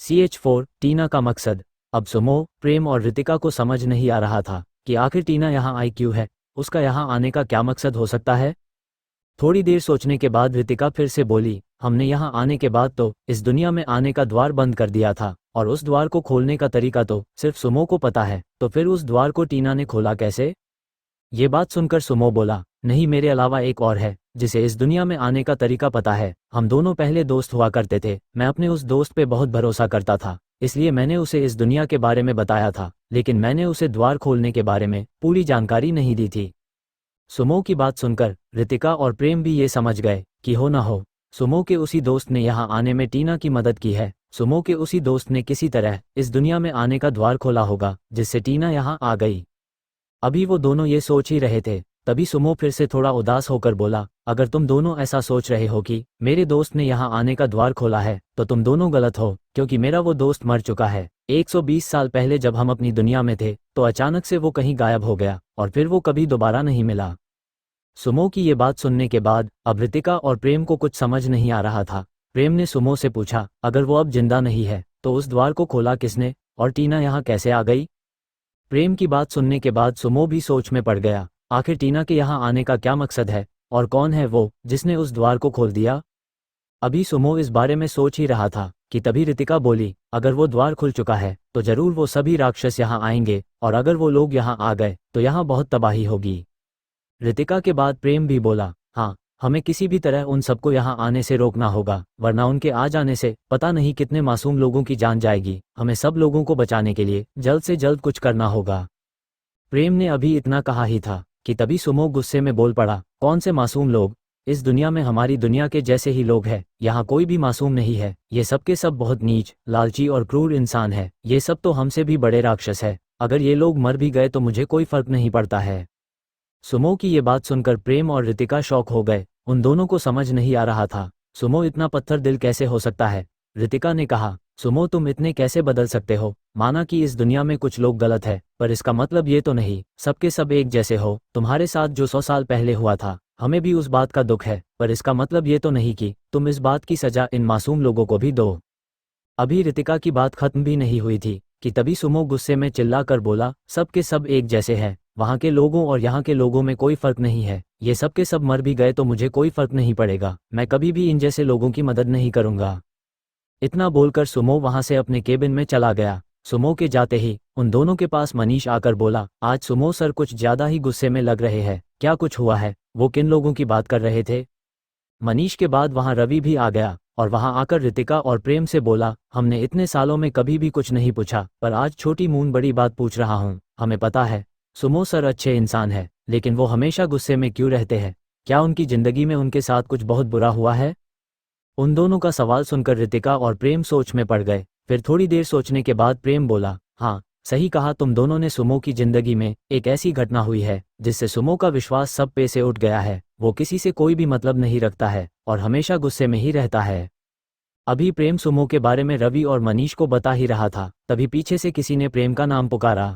CH4 टीना का मकसद। अब सुमो, प्रेम और रितिका को समझ नहीं आ रहा था कि आखिर टीना यहाँ आई क्यों है, उसका यहाँ आने का क्या मकसद हो सकता है। थोड़ी देर सोचने के बाद रितिका फिर से बोली, हमने यहाँ आने के बाद तो इस दुनिया में आने का द्वार बंद कर दिया था, और उस द्वार को खोलने का तरीका तो सिर्फ सुमो को पता है, तो फिर उस द्वार को टीना ने खोला कैसे। ये बात सुनकर सुमो बोला, नहीं, मेरे अलावा एक और है जिसे इस दुनिया में आने का तरीका पता है। हम दोनों पहले दोस्त हुआ करते थे, मैं अपने उस दोस्त पे बहुत भरोसा करता था, इसलिए मैंने उसे इस दुनिया के बारे में बताया था, लेकिन मैंने उसे द्वार खोलने के बारे में पूरी जानकारी नहीं दी थी। सुमो की बात सुनकर रितिका और प्रेम भी ये समझ गए कि हो ना हो, सुमो के उसी दोस्त ने यहाँ आने में टीना की मदद की है। सुमो के उसी दोस्त ने किसी तरह इस दुनिया में आने का द्वार खोला होगा, जिससे टीना यहाँ आ गई। अभी वो दोनों ये सोच ही रहे थे, तभी सुमो फिर से थोड़ा उदास होकर बोला, अगर तुम दोनों ऐसा सोच रहे हो कि मेरे दोस्त ने यहाँ आने का द्वार खोला है, तो तुम दोनों गलत हो, क्योंकि मेरा वो दोस्त मर चुका है। 120 साल पहले जब हम अपनी दुनिया में थे, तो अचानक से वो कहीं गायब हो गया, और फिर वो कभी दोबारा नहीं मिला। सुमो की ये बात सुनने के बाद अब रितिका और प्रेम को कुछ समझ नहीं आ रहा था। प्रेम ने सुमो से पूछा, अगर वो अब जिंदा नहीं है, तो उस द्वार को खोला किसने, और टीना यहाँ कैसे आ गई। प्रेम की बात सुनने के बाद सुमो भी सोच में पड़ गया, आखिर टीना के यहाँ आने का क्या मकसद है, और कौन है वो जिसने उस द्वार को खोल दिया। अभी सुमो इस बारे में सोच ही रहा था कि तभी रितिका बोली, अगर वो द्वार खुल चुका है तो जरूर वो सभी राक्षस यहाँ आएंगे, और अगर वो लोग यहाँ आ गए तो यहाँ बहुत तबाही होगी। रितिका के बाद प्रेम भी बोला, हाँ, हमें किसी भी तरह उन सबको यहाँ आने से रोकना होगा, वरना उनके आ जाने से पता नहीं कितने मासूम लोगों की जान जाएगी। हमें सब लोगों को बचाने के लिए जल्द से जल्द कुछ करना होगा। प्रेम ने अभी इतना कहा ही था कि तभी सुमो गुस्से में बोल पड़ा, कौन से मासूम लोग, इस दुनिया में हमारी दुनिया के जैसे ही लोग हैं, यहाँ कोई भी मासूम नहीं है। ये सब के सब बहुत नीच, लालची और क्रूर इंसान है। ये सब तो हमसे भी बड़े राक्षस है। अगर ये लोग मर भी गए तो मुझे कोई फर्क नहीं पड़ता है। सुमो की ये बात सुनकर प्रेम और रितिका शॉक हो गए, उन दोनों को समझ नहीं आ रहा था, सुमो इतना पत्थर दिल कैसे हो सकता है। रितिका ने कहा, सुमो तुम इतने कैसे बदल सकते हो, माना कि इस दुनिया में कुछ लोग गलत है, पर इसका मतलब ये तो नहीं सबके सब एक जैसे हो। तुम्हारे साथ जो 100 साल पहले हुआ था, हमें भी उस बात का दुख है, पर इसका मतलब ये तो नहीं कि तुम इस बात की सजा इन मासूम लोगों को भी दो। अभी रितिका की बात खत्म भी नहीं हुई थी कि तभी सुमो गुस्से में चिल्लाकर बोला, सब के सब एक जैसे हैं, वहाँ के लोगों और यहाँ के लोगों में कोई फर्क नहीं है। ये सब के सब मर भी गए तो मुझे कोई फर्क नहीं पड़ेगा। मैं कभी भी इन जैसे लोगों की मदद नहीं करूँगा। इतना बोलकर सुमो वहाँ से अपने केबिन में चला गया। सुमो के जाते ही उन दोनों के पास मनीष आकर बोला, आज सुमो सर कुछ ज़्यादा ही गुस्से में लग रहे हैं, क्या कुछ हुआ है, वो किन लोगों की बात कर रहे थे। मनीष के बाद वहाँ रवि भी आ गया, और वहाँ आकर रितिका और प्रेम से बोला, हमने इतने सालों में कभी भी कुछ नहीं पूछा, पर आज छोटी मून बड़ी बात पूछ रहा हूँ। हमें पता है सुमो सर अच्छे इंसान है, लेकिन वो हमेशा गुस्से में क्यों रहते हैं। क्या उनकी जिंदगी में उनके साथ कुछ बहुत बुरा हुआ है। उन दोनों का सवाल सुनकर रितिका और प्रेम सोच में पड़ गए। फिर थोड़ी देर सोचने के बाद प्रेम बोला, हाँ, सही कहा तुम दोनों ने। सुमो की जिंदगी में एक ऐसी घटना हुई है जिससे सुमो का विश्वास सब पे से उठ गया है। वो किसी से कोई भी मतलब नहीं रखता है और हमेशा गुस्से में ही रहता है। अभी प्रेम सुमो के बारे में रवि और मनीष को बता ही रहा था, तभी पीछे से किसी ने प्रेम का नाम पुकारा।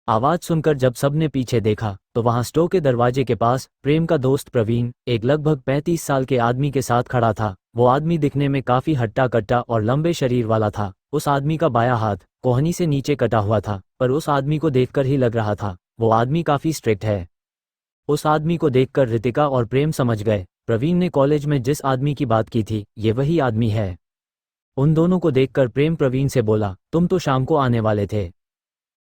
आवाज सुनकर जब सबने पीछे देखा तो वहां स्टोर के दरवाजे के पास प्रेम का दोस्त प्रवीण एक लगभग 35 साल के आदमी के साथ खड़ा था। वो आदमी दिखने में काफी हट्टा कट्टा और लंबे शरीर वाला था। उस आदमी का बायां हाथ कोहनी से नीचे कटा हुआ था, पर उस आदमी को देखकर ही लग रहा था वो आदमी काफी स्ट्रिक्ट है। उस आदमी को देखकर रितिका और प्रेम समझ गए, प्रवीण ने कॉलेज में जिस आदमी की बात की थी ये वही आदमी है। उन दोनों को देखकर प्रेम प्रवीण से बोला, तुम तो शाम को आने वाले थे।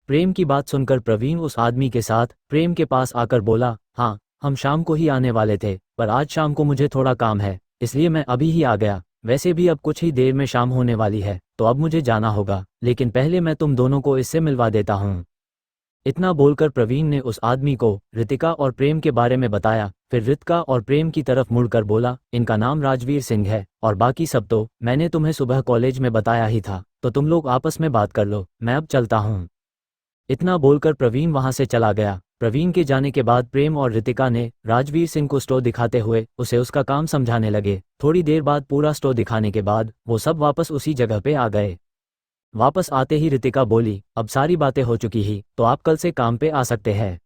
प्रेम की बात सुनकर प्रवीण उस आदमी के साथ प्रेम के पास आकर बोला, हाँ, हम शाम को ही आने वाले थे, पर आज शाम को मुझे थोड़ा काम है, इसलिए मैं अभी ही आ गया। वैसे भी अब कुछ ही देर में शाम होने वाली है, तो अब मुझे जाना होगा, लेकिन पहले मैं तुम दोनों को इससे मिलवा देता हूँ। इतना बोलकर प्रवीण ने उस आदमी को रितिका और प्रेम के बारे में बताया। फिर रितिका और प्रेम की तरफ मुड़कर बोला, इनका नाम राजवीर सिंह है, और बाकी सब तो मैंने तुम्हें सुबह कॉलेज में बताया ही था, तो तुम लोग आपस में बात कर लो, मैं अब चलता हूँ। इतना बोलकर प्रवीण वहां से चला गया। प्रवीण के जाने के बाद प्रेम और रितिका ने राजवीर सिंह को स्टोर दिखाते हुए उसे उसका काम समझाने लगे। थोड़ी देर बाद पूरा स्टोर दिखाने के बाद वो सब वापस उसी जगह पे आ गए। वापस आते ही रितिका बोली, अब सारी बातें हो चुकी ही, तो आप कल से काम पे आ सकते हैं।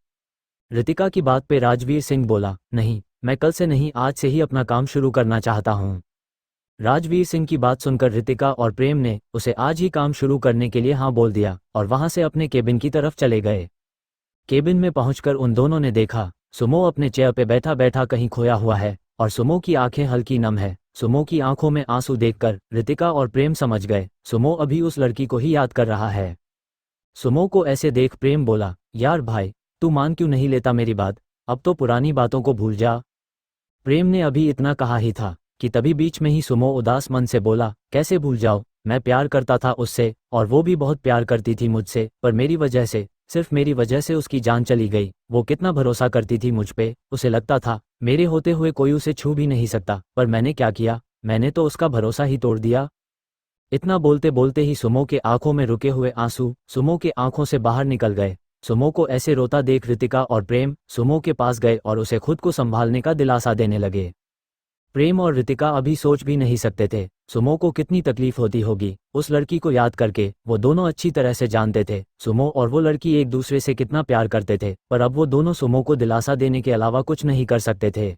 रितिका की बात पे राजवीर सिंह बोला, नहीं, मैं कल से नहीं, आज से ही अपना काम शुरू करना चाहता हूँ। राजवीर सिंह की बात सुनकर रितिका और प्रेम ने उसे आज ही काम शुरू करने के लिए हाँ बोल दिया और वहां से अपने केबिन की तरफ चले गए। केबिन में पहुंचकर उन दोनों ने देखा सुमो अपने चेयर पे बैठा बैठा कहीं खोया हुआ है और सुमो की आंखें हल्की नम है। सुमो की आंखों में आंसू देखकर रितिका और प्रेम समझ गए सुमो अभी उस लड़की को ही याद कर रहा है। सुमो को ऐसे देख प्रेम बोला, यार भाई, तू मान क्यों नहीं लेता मेरी बात, अब तो पुरानी बातों को भूल जा। प्रेम ने अभी इतना कहा ही था कि तभी बीच में ही सुमो उदास मन से बोला, कैसे भूल जाओ, मैं प्यार करता था उससे और वो भी बहुत प्यार करती थी मुझसे, पर मेरी वजह से, सिर्फ मेरी वजह से उसकी जान चली गई। वो कितना भरोसा करती थी मुझ पे, उसे लगता था मेरे होते हुए कोई उसे छू भी नहीं सकता, पर मैंने क्या किया, मैंने तो उसका भरोसा ही तोड़ दिया। इतना बोलते बोलते ही सुमो के आंखों में रुके हुए आंसू सुमो के आंखों से बाहर निकल गए। सुमो को ऐसे रोता देख रितिका और प्रेम सुमो के पास गए और उसे खुद को संभालने का दिलासा देने लगे। प्रेम और रितिका अभी सोच भी नहीं सकते थे सुमो को कितनी तकलीफ होती होगी। उस लड़की को याद करके वो दोनों अच्छी तरह से जानते थे सुमो और वो लड़की एक दूसरे से कितना प्यार करते थे, पर अब वो दोनों सुमो को दिलासा देने के अलावा कुछ नहीं कर सकते थे।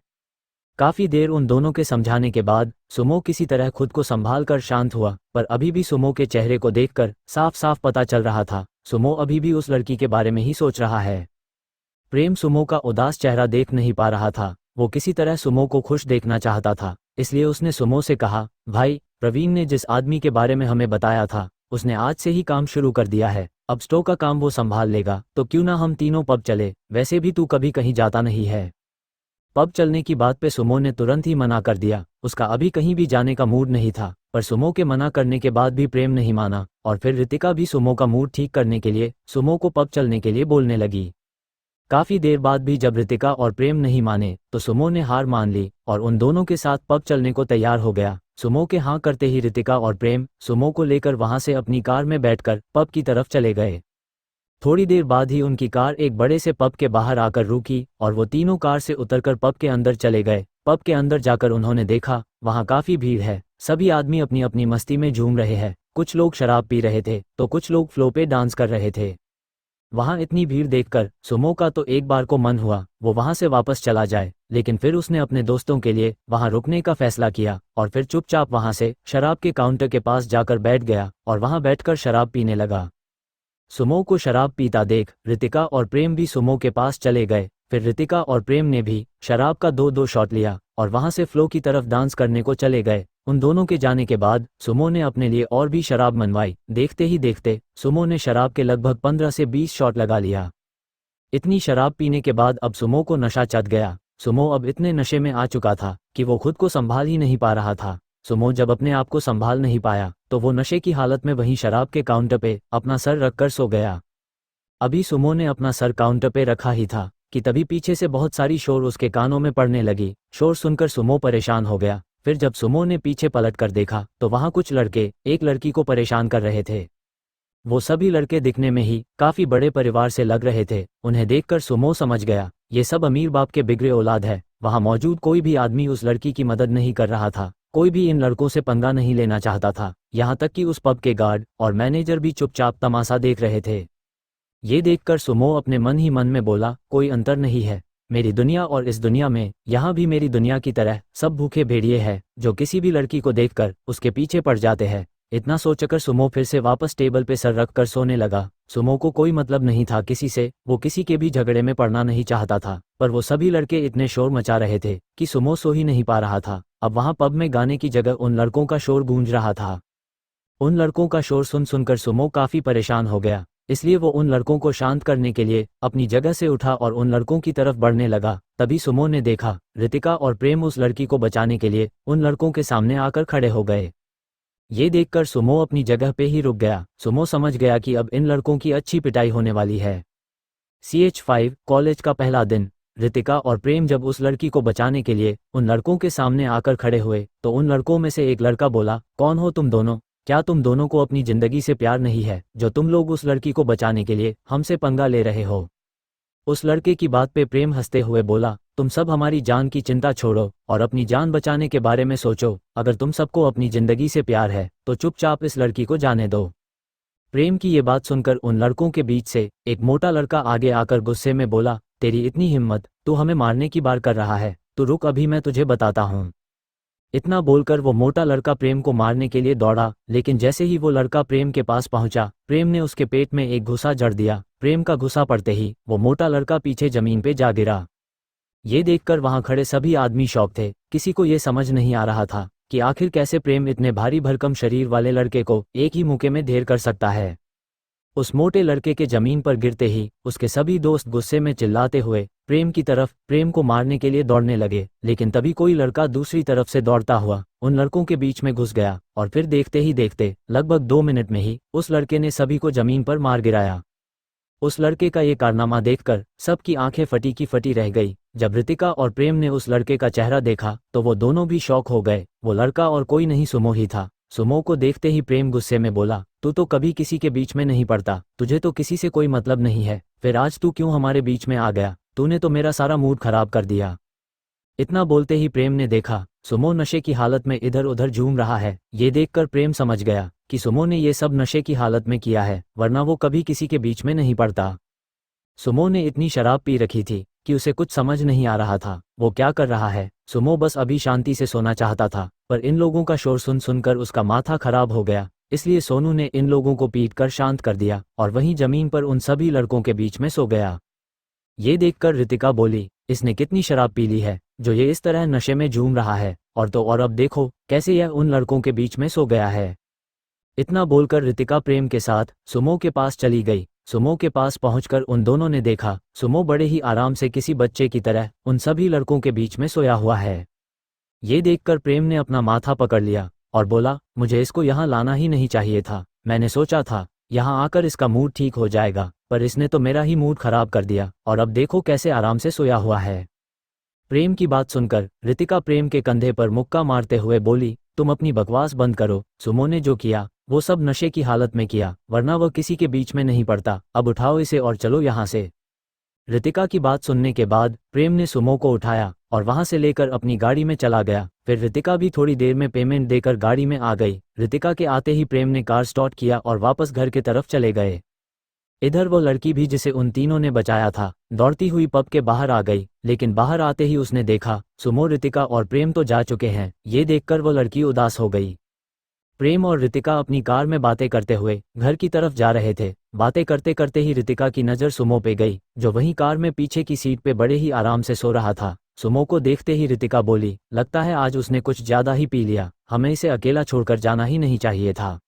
काफी देर उन दोनों के समझाने के बाद सुमो किसी तरह खुद को संभाल कर शांत हुआ, पर अभी भी सुमो के चेहरे को देखकर साफ साफ पता चल रहा था सुमो अभी भी उस लड़की के बारे में ही सोच रहा है। प्रेम सुमो का उदास चेहरा देख नहीं पा रहा था, वो किसी तरह सुमो को खुश देखना चाहता था, इसलिए उसने सुमो से कहा, भाई, प्रवीण ने जिस आदमी के बारे में हमें बताया था उसने आज से ही काम शुरू कर दिया है, अब स्टोर का काम वो संभाल लेगा, तो क्यों ना हम तीनों पब चले, वैसे भी तू कभी कहीं जाता नहीं है। पब चलने की बात पे सुमो ने तुरंत ही मना कर दिया, उसका अभी कहीं भी जाने का मूड नहीं था, पर सुमो के मना करने के बाद भी प्रेम नहीं माना और फिर रितिका भी सुमो का मूड ठीक करने के लिए सुमो को पब चलने के लिए बोलने लगी। काफी देर बाद भी जब रितिका और प्रेम नहीं माने तो सुमो ने हार मान ली और उन दोनों के साथ पब चलने को तैयार हो गया। सुमो के हाँ करते ही रितिका और प्रेम सुमो को लेकर वहां से अपनी कार में बैठकर पब की तरफ चले गए। थोड़ी देर बाद ही उनकी कार एक बड़े से पब के बाहर आकर रुकी और वो तीनों कार से उतरकर पब के अंदर चले गए। पब के अंदर जाकर उन्होंने देखा वहां काफी भीड़ है, सभी आदमी अपनी अपनी मस्ती में झूम रहे हैं, कुछ लोग शराब पी रहे थे तो कुछ लोग फ्लो पे डांस कर रहे थे। वहां इतनी भीड़ देखकर सुमो का तो एक बार को मन हुआ वो वहां से वापस चला जाए, लेकिन फिर उसने अपने दोस्तों के लिए वहां रुकने का फैसला किया और फिर चुपचाप वहां से शराब के काउंटर के पास जाकर बैठ गया और वहां बैठकर शराब पीने लगा। सुमो को शराब पीता देख रितिका और प्रेम भी सुमो के पास चले गए। फिर रितिका और प्रेम ने भी शराब का दो शॉट लिया और वहां से फ्लो की तरफ डांस करने को चले गए। उन दोनों के जाने के बाद सुमो ने अपने लिए और भी शराब मनवाई। देखते ही देखते सुमो ने शराब के लगभग 15 से 20 शॉट लगा लिया। इतनी शराब पीने के बाद अब सुमो को नशा चढ़ गया। सुमो अब इतने नशे में आ चुका था कि वो खुद को संभाल ही नहीं पा रहा था। सुमो जब अपने आप को संभाल नहीं पाया तो वो नशे की हालत में वहीं शराब के काउंटर पे अपना सर रखकर सो गया। अभी सुमो ने अपना सर काउंटर पे रखा ही था कि तभी पीछे से बहुत सारी शोर उसके कानों में पड़ने लगी। शोर सुनकर सुमो परेशान हो गया। फिर जब सुमो ने पीछे पलट कर देखा तो वहां कुछ लड़के एक लड़की को परेशान कर रहे थे। वो सभी लड़के दिखने में ही काफी बड़े परिवार से लग रहे थे। उन्हें देखकर सुमो समझ गया ये सब अमीर बाप के बिगड़े औलाद है। वहां मौजूद कोई भी आदमी उस लड़की की मदद नहीं कर रहा था, कोई भी इन लड़कों से पंगा नहीं लेना चाहता था, यहाँ तक कि उस पब के गार्ड और मैनेजर भी चुपचाप तमाशा देख रहे थे। ये देखकर सुमो अपने मन ही मन में बोला, कोई अंतर नहीं है, मेरी दुनिया और इस दुनिया में, यहाँ भी मेरी दुनिया की तरह सब भूखे भेड़िए हैं जो किसी भी लड़की को देखकर उसके पीछे पड़ जाते हैं। इतना सोचकर सुमो फिर से वापस टेबल पे सर रख कर सोने लगा। सुमो को कोई मतलब नहीं था किसी से, वो किसी के भी झगड़े में पड़ना नहीं चाहता था, पर वो सभी लड़के इतने शोर मचा रहे थे कि सुमो सो ही नहीं पा रहा था। अब वहां पब में गाने की जगह उन लड़कों का शोर गूंज रहा था। उन लड़कों का शोर सुनकर सुमो काफी परेशान हो गया, इसलिए वो उन लड़कों को शांत करने के लिए अपनी जगह से उठा और उन लड़कों की तरफ बढ़ने लगा। तभी सुमो ने देखा रितिका और प्रेम उस लड़की को बचाने के लिए उन लड़कों के सामने आकर खड़े हो गए। ये देखकर सुमो अपनी जगह पे ही रुक गया। सुमो समझ गया कि अब इन लड़कों की अच्छी पिटाई होने वाली है। CH5 कॉलेज का पहला दिन। रितिका और प्रेम जब उस लड़की को बचाने के लिए उन लड़कों के सामने आकर खड़े हुए तो उन लड़कों में से एक लड़का बोला, कौन हो तुम दोनों? क्या तुम दोनों को अपनी जिंदगी से प्यार नहीं है जो तुम लोग उस लड़की को बचाने के लिए हमसे पंगा ले रहे हो? उस लड़के की बात पे प्रेम हंसते हुए बोला, तुम सब हमारी जान की चिंता छोड़ो और अपनी जान बचाने के बारे में सोचो। अगर तुम सबको अपनी जिंदगी से प्यार है तो चुपचाप इस लड़की को जाने दो। प्रेम की ये बात सुनकर उन लड़कों के बीच से एक मोटा लड़का आगे आकर गुस्से में बोला, तेरी इतनी हिम्मत, तू हमें मारने की बात कर रहा है? तू रुक, अभी मैं तुझे बताता हूँ। इतना बोलकर वो मोटा लड़का प्रेम को मारने के लिए दौड़ा, लेकिन जैसे ही वो लड़का प्रेम के पास पहुंचा, प्रेम ने उसके पेट में एक घुसा जड़ दिया। प्रेम का घुसा पड़ते ही वो मोटा लड़का पीछे जमीन पे जा गिरा। ये देखकर वहां खड़े सभी आदमी शॉक थे। किसी को ये समझ नहीं आ रहा था कि आखिर कैसे प्रेम इतने भारी भरकम शरीर वाले लड़के को एक ही मुक्के में ढेर कर सकता है। उस मोटे लड़के के जमीन पर गिरते ही उसके सभी दोस्त गुस्से में चिल्लाते हुए प्रेम की तरफ प्रेम को मारने के लिए दौड़ने लगे, लेकिन तभी कोई लड़का दूसरी तरफ से दौड़ता हुआ उन लड़कों के बीच में घुस गया और फिर देखते ही देखते लगभग 2 मिनट में ही उस लड़के ने सभी को जमीन पर मार गिराया। उस लड़के का ये कारनामा देखकर सबकी आंखें फटी की फटी रह गई। जब रितिका और प्रेम ने उस लड़के का चेहरा देखा तो वो दोनों भी शॉक हो गए। वो लड़का और कोई नहीं सुमो ही था। सुमो को देखते ही प्रेम गुस्से में बोला, तू तो कभी किसी के बीच में नहीं पड़ता, तुझे तो किसी से कोई मतलब नहीं है, फिर आज तू क्यों हमारे बीच में आ गया? तूने तो मेरा सारा मूड खराब कर दिया। इतना बोलते ही प्रेम ने देखा सुमो नशे की हालत में इधर उधर झूम रहा है। ये देखकर प्रेम समझ गया कि सुमो ने ये सब नशे की हालत में किया है, वरना वो कभी किसी के बीच में नहीं पड़ता। सुमो ने इतनी शराब पी रखी थी कि उसे कुछ समझ नहीं आ रहा था वो क्या कर रहा है। सुमो बस अभी शांति से सोना चाहता था, पर इन लोगों का शोर सुन सुनकर उसका माथा खराब हो गया। इसलिए सोनू ने इन लोगों को पीट कर शांत कर दिया और वहीं जमीन पर उन सभी लड़कों के बीच में सो गया। ये देखकर रितिका बोली, इसने कितनी शराब पी ली है जो ये इस तरह नशे में झूम रहा है, और तो और अब देखो कैसे यह उन लड़कों के बीच में सो गया है। इतना बोलकर रितिका प्रेम के साथ सुमो के पास चली गई। सुमो के पास पहुंचकर उन दोनों ने देखा सुमो बड़े ही आराम से किसी बच्चे की तरह उन सभी लड़कों के बीच में सोया हुआ है। ये देखकर प्रेम ने अपना माथा पकड़ लिया और बोला, मुझे इसको यहाँ लाना ही नहीं चाहिए था। मैंने सोचा था यहाँ आकर इसका मूड ठीक हो जाएगा, पर इसने तो मेरा ही मूड खराब कर दिया और अब देखो कैसे आराम से सोया हुआ है। प्रेम की बात सुनकर रितिका प्रेम के कंधे पर मुक्का मारते हुए बोली, तुम अपनी बकवास बंद करो। सुमो ने जो किया वो सब नशे की हालत में किया, वरना वह किसी के बीच में नहीं पड़ता। अब उठाओ इसे और चलो यहाँ से। रितिका की बात सुनने के बाद प्रेम ने सुमो को उठाया और वहां से लेकर अपनी गाड़ी में चला गया। फिर रितिका भी थोड़ी देर में पेमेंट देकर गाड़ी में आ गई। रितिका के आते ही प्रेम ने कार स्टार्ट किया और वापस घर की तरफ चले गए। इधर वो लड़की भी जिसे उन तीनों ने बचाया था दौड़ती हुई पब के बाहर आ गई, लेकिन बाहर आते ही उसने देखा सुमो, रितिका और प्रेम तो जा चुके हैं। ये देखकर वो लड़की उदास हो गई। प्रेम और रितिका अपनी कार में बातें करते हुए घर की तरफ जा रहे थे। बातें करते करते ही रितिका की नज़र सुमो पे गई, जो वहीं कार में पीछे की सीट पे बड़े ही आराम से सो रहा था। सुमो को देखते ही रितिका बोली, लगता है आज उसने कुछ ज़्यादा ही पी लिया, हमें इसे अकेला छोड़कर जाना ही नहीं चाहिए था।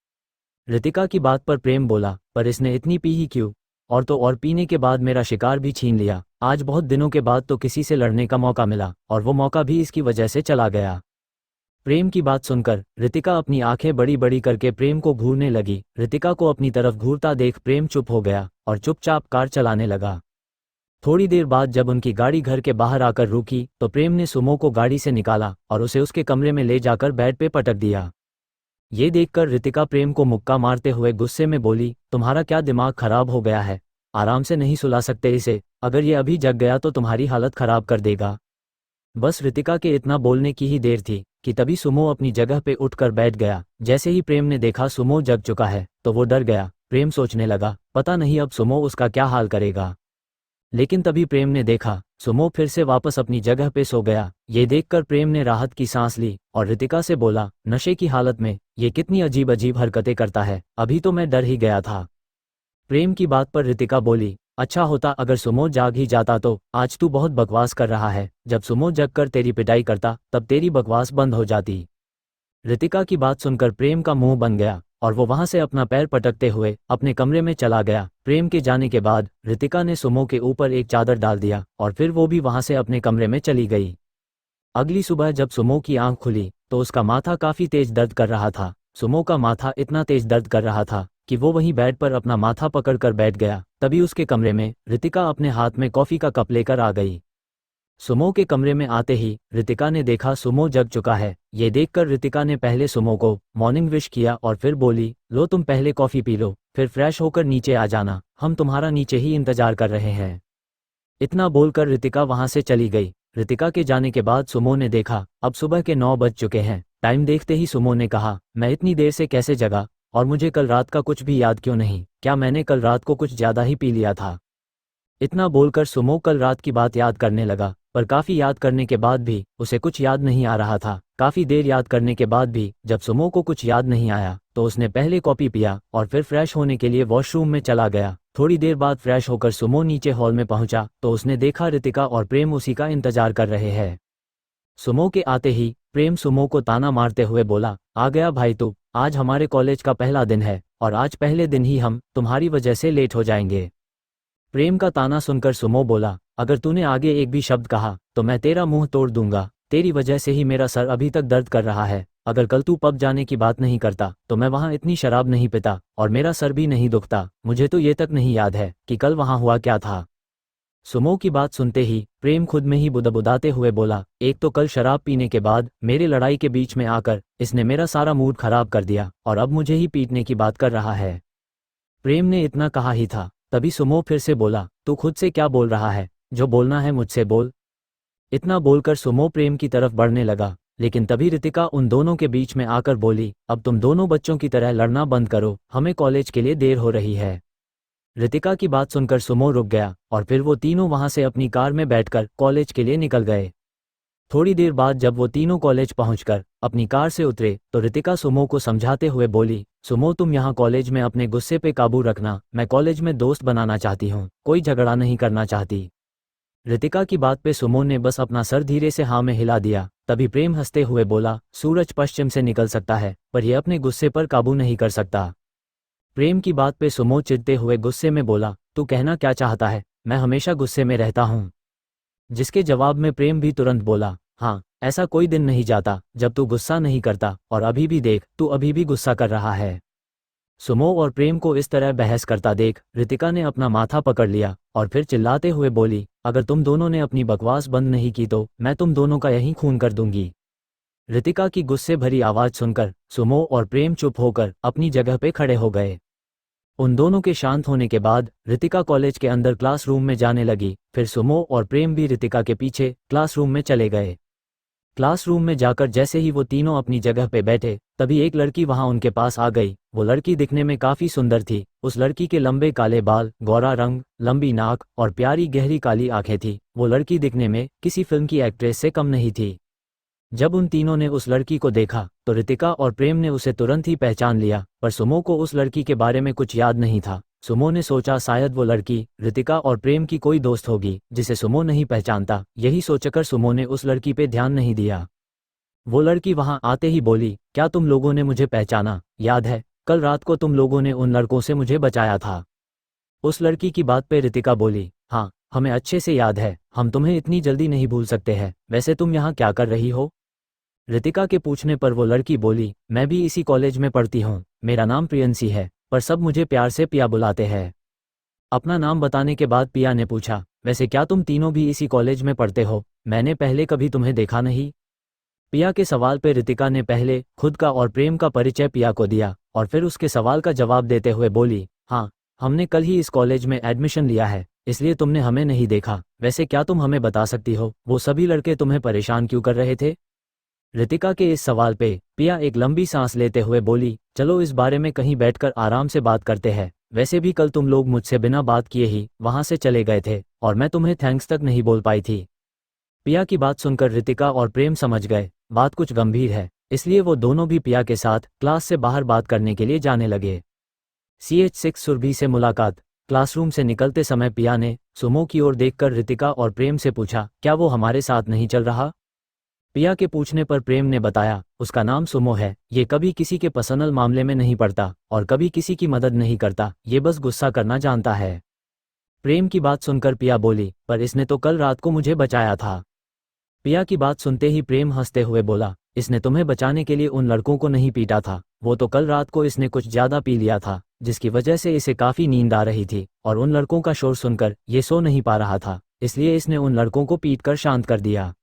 रितिका की बात पर प्रेम बोला, पर इसने इतनी पी ही क्यों? और तो और पीने के बाद मेरा शिकार भी छीन लिया। आज बहुत दिनों के बाद तो किसी से लड़ने का मौका मिला और वो मौका भी इसकी वजह से चला गया। प्रेम की बात सुनकर रितिका अपनी आंखें बड़ी बड़ी करके प्रेम को घूरने लगी। रितिका को अपनी तरफ घूरता देख प्रेम चुप हो गया और चुपचाप कार चलाने लगा। थोड़ी देर बाद जब उनकी गाड़ी घर के बाहर आकर रुकी तो प्रेम ने सुमो को गाड़ी से निकाला और उसे उसके कमरे में ले जाकर बेड पे पटक दिया। ये देखकर रितिका प्रेम को मुक्का मारते हुए गुस्से में बोली, तुम्हारा क्या दिमाग खराब हो गया है? आराम से नहीं सुला सकते इसे? अगर ये अभी जग गया तो तुम्हारी हालत खराब कर देगा। बस रितिका के इतना बोलने की ही देर थी कि तभी सुमो अपनी जगह पे उठकर बैठ गया। जैसे ही प्रेम ने देखा सुमो जग चुका है तो वो डर गया। प्रेम सोचने लगा, पता नहीं अब सुमो उसका क्या हाल करेगा। लेकिन तभी प्रेम ने देखा सुमो फिर से वापस अपनी जगह पे सो गया। ये देखकर प्रेम ने राहत की सांस ली और रितिका से बोला, नशे की हालत में ये कितनी अजीब अजीब हरकतें करता है, अभी तो मैं डर ही गया था। प्रेम की बात पर रितिका बोली, अच्छा होता अगर सुमो जाग ही जाता तो। आज तू बहुत बकवास कर रहा है, जब सुमो जग कर तेरी पिटाई करता तब तेरी बकवास बंद हो जाती। रितिका की बात सुनकर प्रेम का मुंह बन गया और वो वहां से अपना पैर पटकते हुए अपने कमरे में चला गया। प्रेम के जाने के बाद रितिका ने सुमो के ऊपर एक चादर डाल दिया और फिर वो भी वहां से अपने कमरे में चली गई। अगली सुबह जब सुमो की आंख खुली तो उसका माथा काफी तेज दर्द कर रहा था। सुमो का माथा इतना तेज दर्द कर रहा था कि वो वहीं बेड पर अपना माथा पकड़कर बैठ गया। तभी उसके कमरे में रितिका अपने हाथ में कॉफी का कप लेकर आ गई। सुमो के कमरे में आते ही रितिका ने देखा सुमो जग चुका है। ये देखकर रितिका ने पहले सुमो को मॉर्निंग विश किया और फिर बोली, लो तुम पहले कॉफी पी लो, फिर फ्रेश होकर नीचे आ जाना, हम तुम्हारा नीचे ही इंतजार कर रहे हैं। इतना बोलकर रितिका वहां से चली गई। रितिका के जाने के बाद सुमो ने देखा अब सुबह के 9 बज चुके हैं। टाइम देखते ही सुमो ने कहा, मैं इतनी देर से कैसे जगा और मुझे कल रात का कुछ भी याद क्यों नहीं? क्या मैंने कल रात को कुछ ज्यादा ही पी लिया था? इतना बोलकर सुमो कल रात की बात याद करने लगा, पर काफी याद करने के बाद भी उसे कुछ याद नहीं आ रहा था। काफ़ी देर याद करने के बाद भी जब सुमो को कुछ याद नहीं आया तो उसने पहले कॉफ़ी पिया और फिर फ्रेश होने के लिए वॉशरूम में चला गया। थोड़ी देर बाद फ्रेश होकर सुमो नीचे हॉल में पहुंचा तो उसने देखा रितिका और प्रेम उसी का इंतजार कर रहे हैं। सुमो के आते ही प्रेम सुमो को ताना मारते हुए बोला, आ गया भाई तू, आज हमारे कॉलेज का पहला दिन है और आज पहले दिन ही हम तुम्हारी वजह से लेट हो जाएंगे। प्रेम का ताना सुनकर सुमो बोला, अगर तूने आगे एक भी शब्द कहा तो मैं तेरा मुंह तोड़ दूंगा। तेरी वजह से ही मेरा सर अभी तक दर्द कर रहा है। अगर कल तू पब जाने की बात नहीं करता तो मैं वहां इतनी शराब नहीं पीता और मेरा सर भी नहीं दुखता। मुझे तो ये तक नहीं याद है कि कल वहां हुआ क्या था। सुमो की बात सुनते ही प्रेम खुद में ही बुदबुदाते हुए बोला, एक तो कल शराब पीने के बाद मेरे लड़ाई के बीच में आकर इसने मेरा सारा मूड खराब कर दिया और अब मुझे ही पीटने की बात कर रहा है। प्रेम ने इतना कहा ही था तभी सुमो फिर से बोला, तू खुद से क्या बोल रहा है? जो बोलना है मुझसे बोल। इतना बोलकर सुमो प्रेम की तरफ बढ़ने लगा, लेकिन तभी रितिका उन दोनों के बीच में आकर बोली, अब तुम दोनों बच्चों की तरह लड़ना बंद करो, हमें कॉलेज के लिए देर हो रही है। रितिका की बात सुनकर सुमो रुक गया और फिर वो तीनों वहां से अपनी कार में बैठकर कॉलेज के लिए निकल गए। थोड़ी देर बाद जब वो तीनों कॉलेज पहुंचकर अपनी कार से उतरे तो रितिका सुमो को समझाते हुए बोली, सुमो तुम यहाँ कॉलेज में अपने गुस्से पे काबू रखना, मैं कॉलेज में दोस्त बनाना चाहती हूँ, कोई झगड़ा नहीं करना चाहती। रितिका की बात पे सुमो ने बस अपना सर धीरे से हाँ में हिला दिया। तभी प्रेम हंसते हुए बोला, सूरज पश्चिम से निकल सकता है पर यह अपने गुस्से पर काबू नहीं कर सकता। प्रेम की बात पे सुमो चिढ़ते हुए गुस्से में बोला, तू कहना क्या चाहता है? मैं हमेशा गुस्से में रहता हूँ। जिसके जवाब में प्रेम भी तुरंत बोला, हाँ, ऐसा कोई दिन नहीं जाता जब तू गुस्सा नहीं करता, और अभी भी देख तू अभी भी गुस्सा कर रहा है। सुमो और प्रेम को इस तरह बहस करता देख रितिका ने अपना माथा पकड़ लिया और फिर चिल्लाते हुए बोली, अगर तुम दोनों ने अपनी बकवास बंद नहीं की तो मैं तुम दोनों का यहीं खून कर दूंगी। रितिका की गुस्से भरी आवाज सुनकर सुमो और प्रेम चुप होकर अपनी जगह पे खड़े हो गए। उन दोनों के शांत होने के बाद रितिका कॉलेज के अंदर क्लासरूम में जाने लगी। फिर सुमो और प्रेम भी रितिका के पीछे क्लासरूम में चले गए। क्लासरूम में जाकर जैसे ही वो तीनों अपनी जगह पे बैठे तभी एक लड़की वहां उनके पास आ गई। वो लड़की दिखने में काफी सुंदर थी। उस लड़की के लंबे काले बाल, गोरा रंग, लंबी नाक और प्यारी गहरी काली आंखें थी। वो लड़की दिखने में किसी फिल्म की एक्ट्रेस से कम नहीं थी। जब उन तीनों ने उस लड़की को देखा तो रितिका और प्रेम ने उसे तुरंत ही पहचान लिया, पर सुमो को उस लड़की के बारे में कुछ याद नहीं था। सुमो ने सोचा शायद वो लड़की रितिका और प्रेम की कोई दोस्त होगी जिसे सुमो नहीं पहचानता। यही सोचकर सुमो ने उस लड़की पे ध्यान नहीं दिया। वो लड़की वहां आते ही बोली, क्या तुम लोगों ने मुझे पहचाना? याद है कल रात को तुम लोगों ने उन लड़कों से मुझे बचाया था। उस लड़की की बात पे रितिका बोली, हाँ हमें अच्छे से याद है, हम तुम्हें इतनी जल्दी नहीं भूल सकते हैं। वैसे तुम यहाँ क्या कर रही हो? रितिका के पूछने पर वो लड़की बोली, मैं भी इसी कॉलेज में पढ़ती हूँ, मेरा नाम प्रियंसी है, पर सब मुझे प्यार से पिया बुलाते हैं। अपना नाम बताने के बाद पिया ने पूछा, वैसे क्या तुम तीनों भी इसी कॉलेज में पढ़ते हो? मैंने पहले कभी तुम्हें देखा नहीं। पिया के सवाल पे रितिका ने पहले खुद का और प्रेम का परिचय पिया को दिया और फिर उसके सवाल का जवाब देते हुए बोली, हाँ हमने कल ही इस कॉलेज में एडमिशन लिया है, इसलिए तुमने हमें नहीं देखा। वैसे क्या तुम हमें बता सकती हो वो सभी लड़के तुम्हें परेशान क्यों कर रहे थे? रितिका के इस सवाल पे पिया एक लंबी सांस लेते हुए बोली, चलो इस बारे में कहीं बैठकर आराम से बात करते हैं। वैसे भी कल तुम लोग मुझसे बिना बात किए ही वहां से चले गए थे और मैं तुम्हें थैंक्स तक नहीं बोल पाई थी। पिया की बात सुनकर रितिका और प्रेम समझ गए बात कुछ गंभीर है, इसलिए वो दोनों भी पिया के साथ क्लास से बाहर बात करने के लिए जाने लगे। CH6 सुरभि से मुलाकात। क्लासरूम से निकलते समय पिया ने सुमो की ओर देखकर रितिका और प्रेम से पूछा, क्या वो हमारे साथ नहीं चल रहा? पिया के पूछने पर प्रेम ने बताया, उसका नाम सुमो है, ये कभी किसी के पर्सनल मामले में नहीं पड़ता और कभी किसी की मदद नहीं करता, ये बस गुस्सा करना जानता है। प्रेम की बात सुनकर पिया बोली, पर इसने तो कल रात को मुझे बचाया था। पिया की बात सुनते ही प्रेम हंसते हुए बोला, इसने तुम्हें बचाने के लिए उन लड़कों को नहीं पीटा था, वो तो कल रात को इसने कुछ ज्यादा पी लिया था जिसकी वजह से इसे काफी नींद आ रही थी और उन लड़कों का शोर सुनकर ये सो नहीं पा रहा था, इसलिए इसने उन लड़कों को पीटकर शांत कर दिया।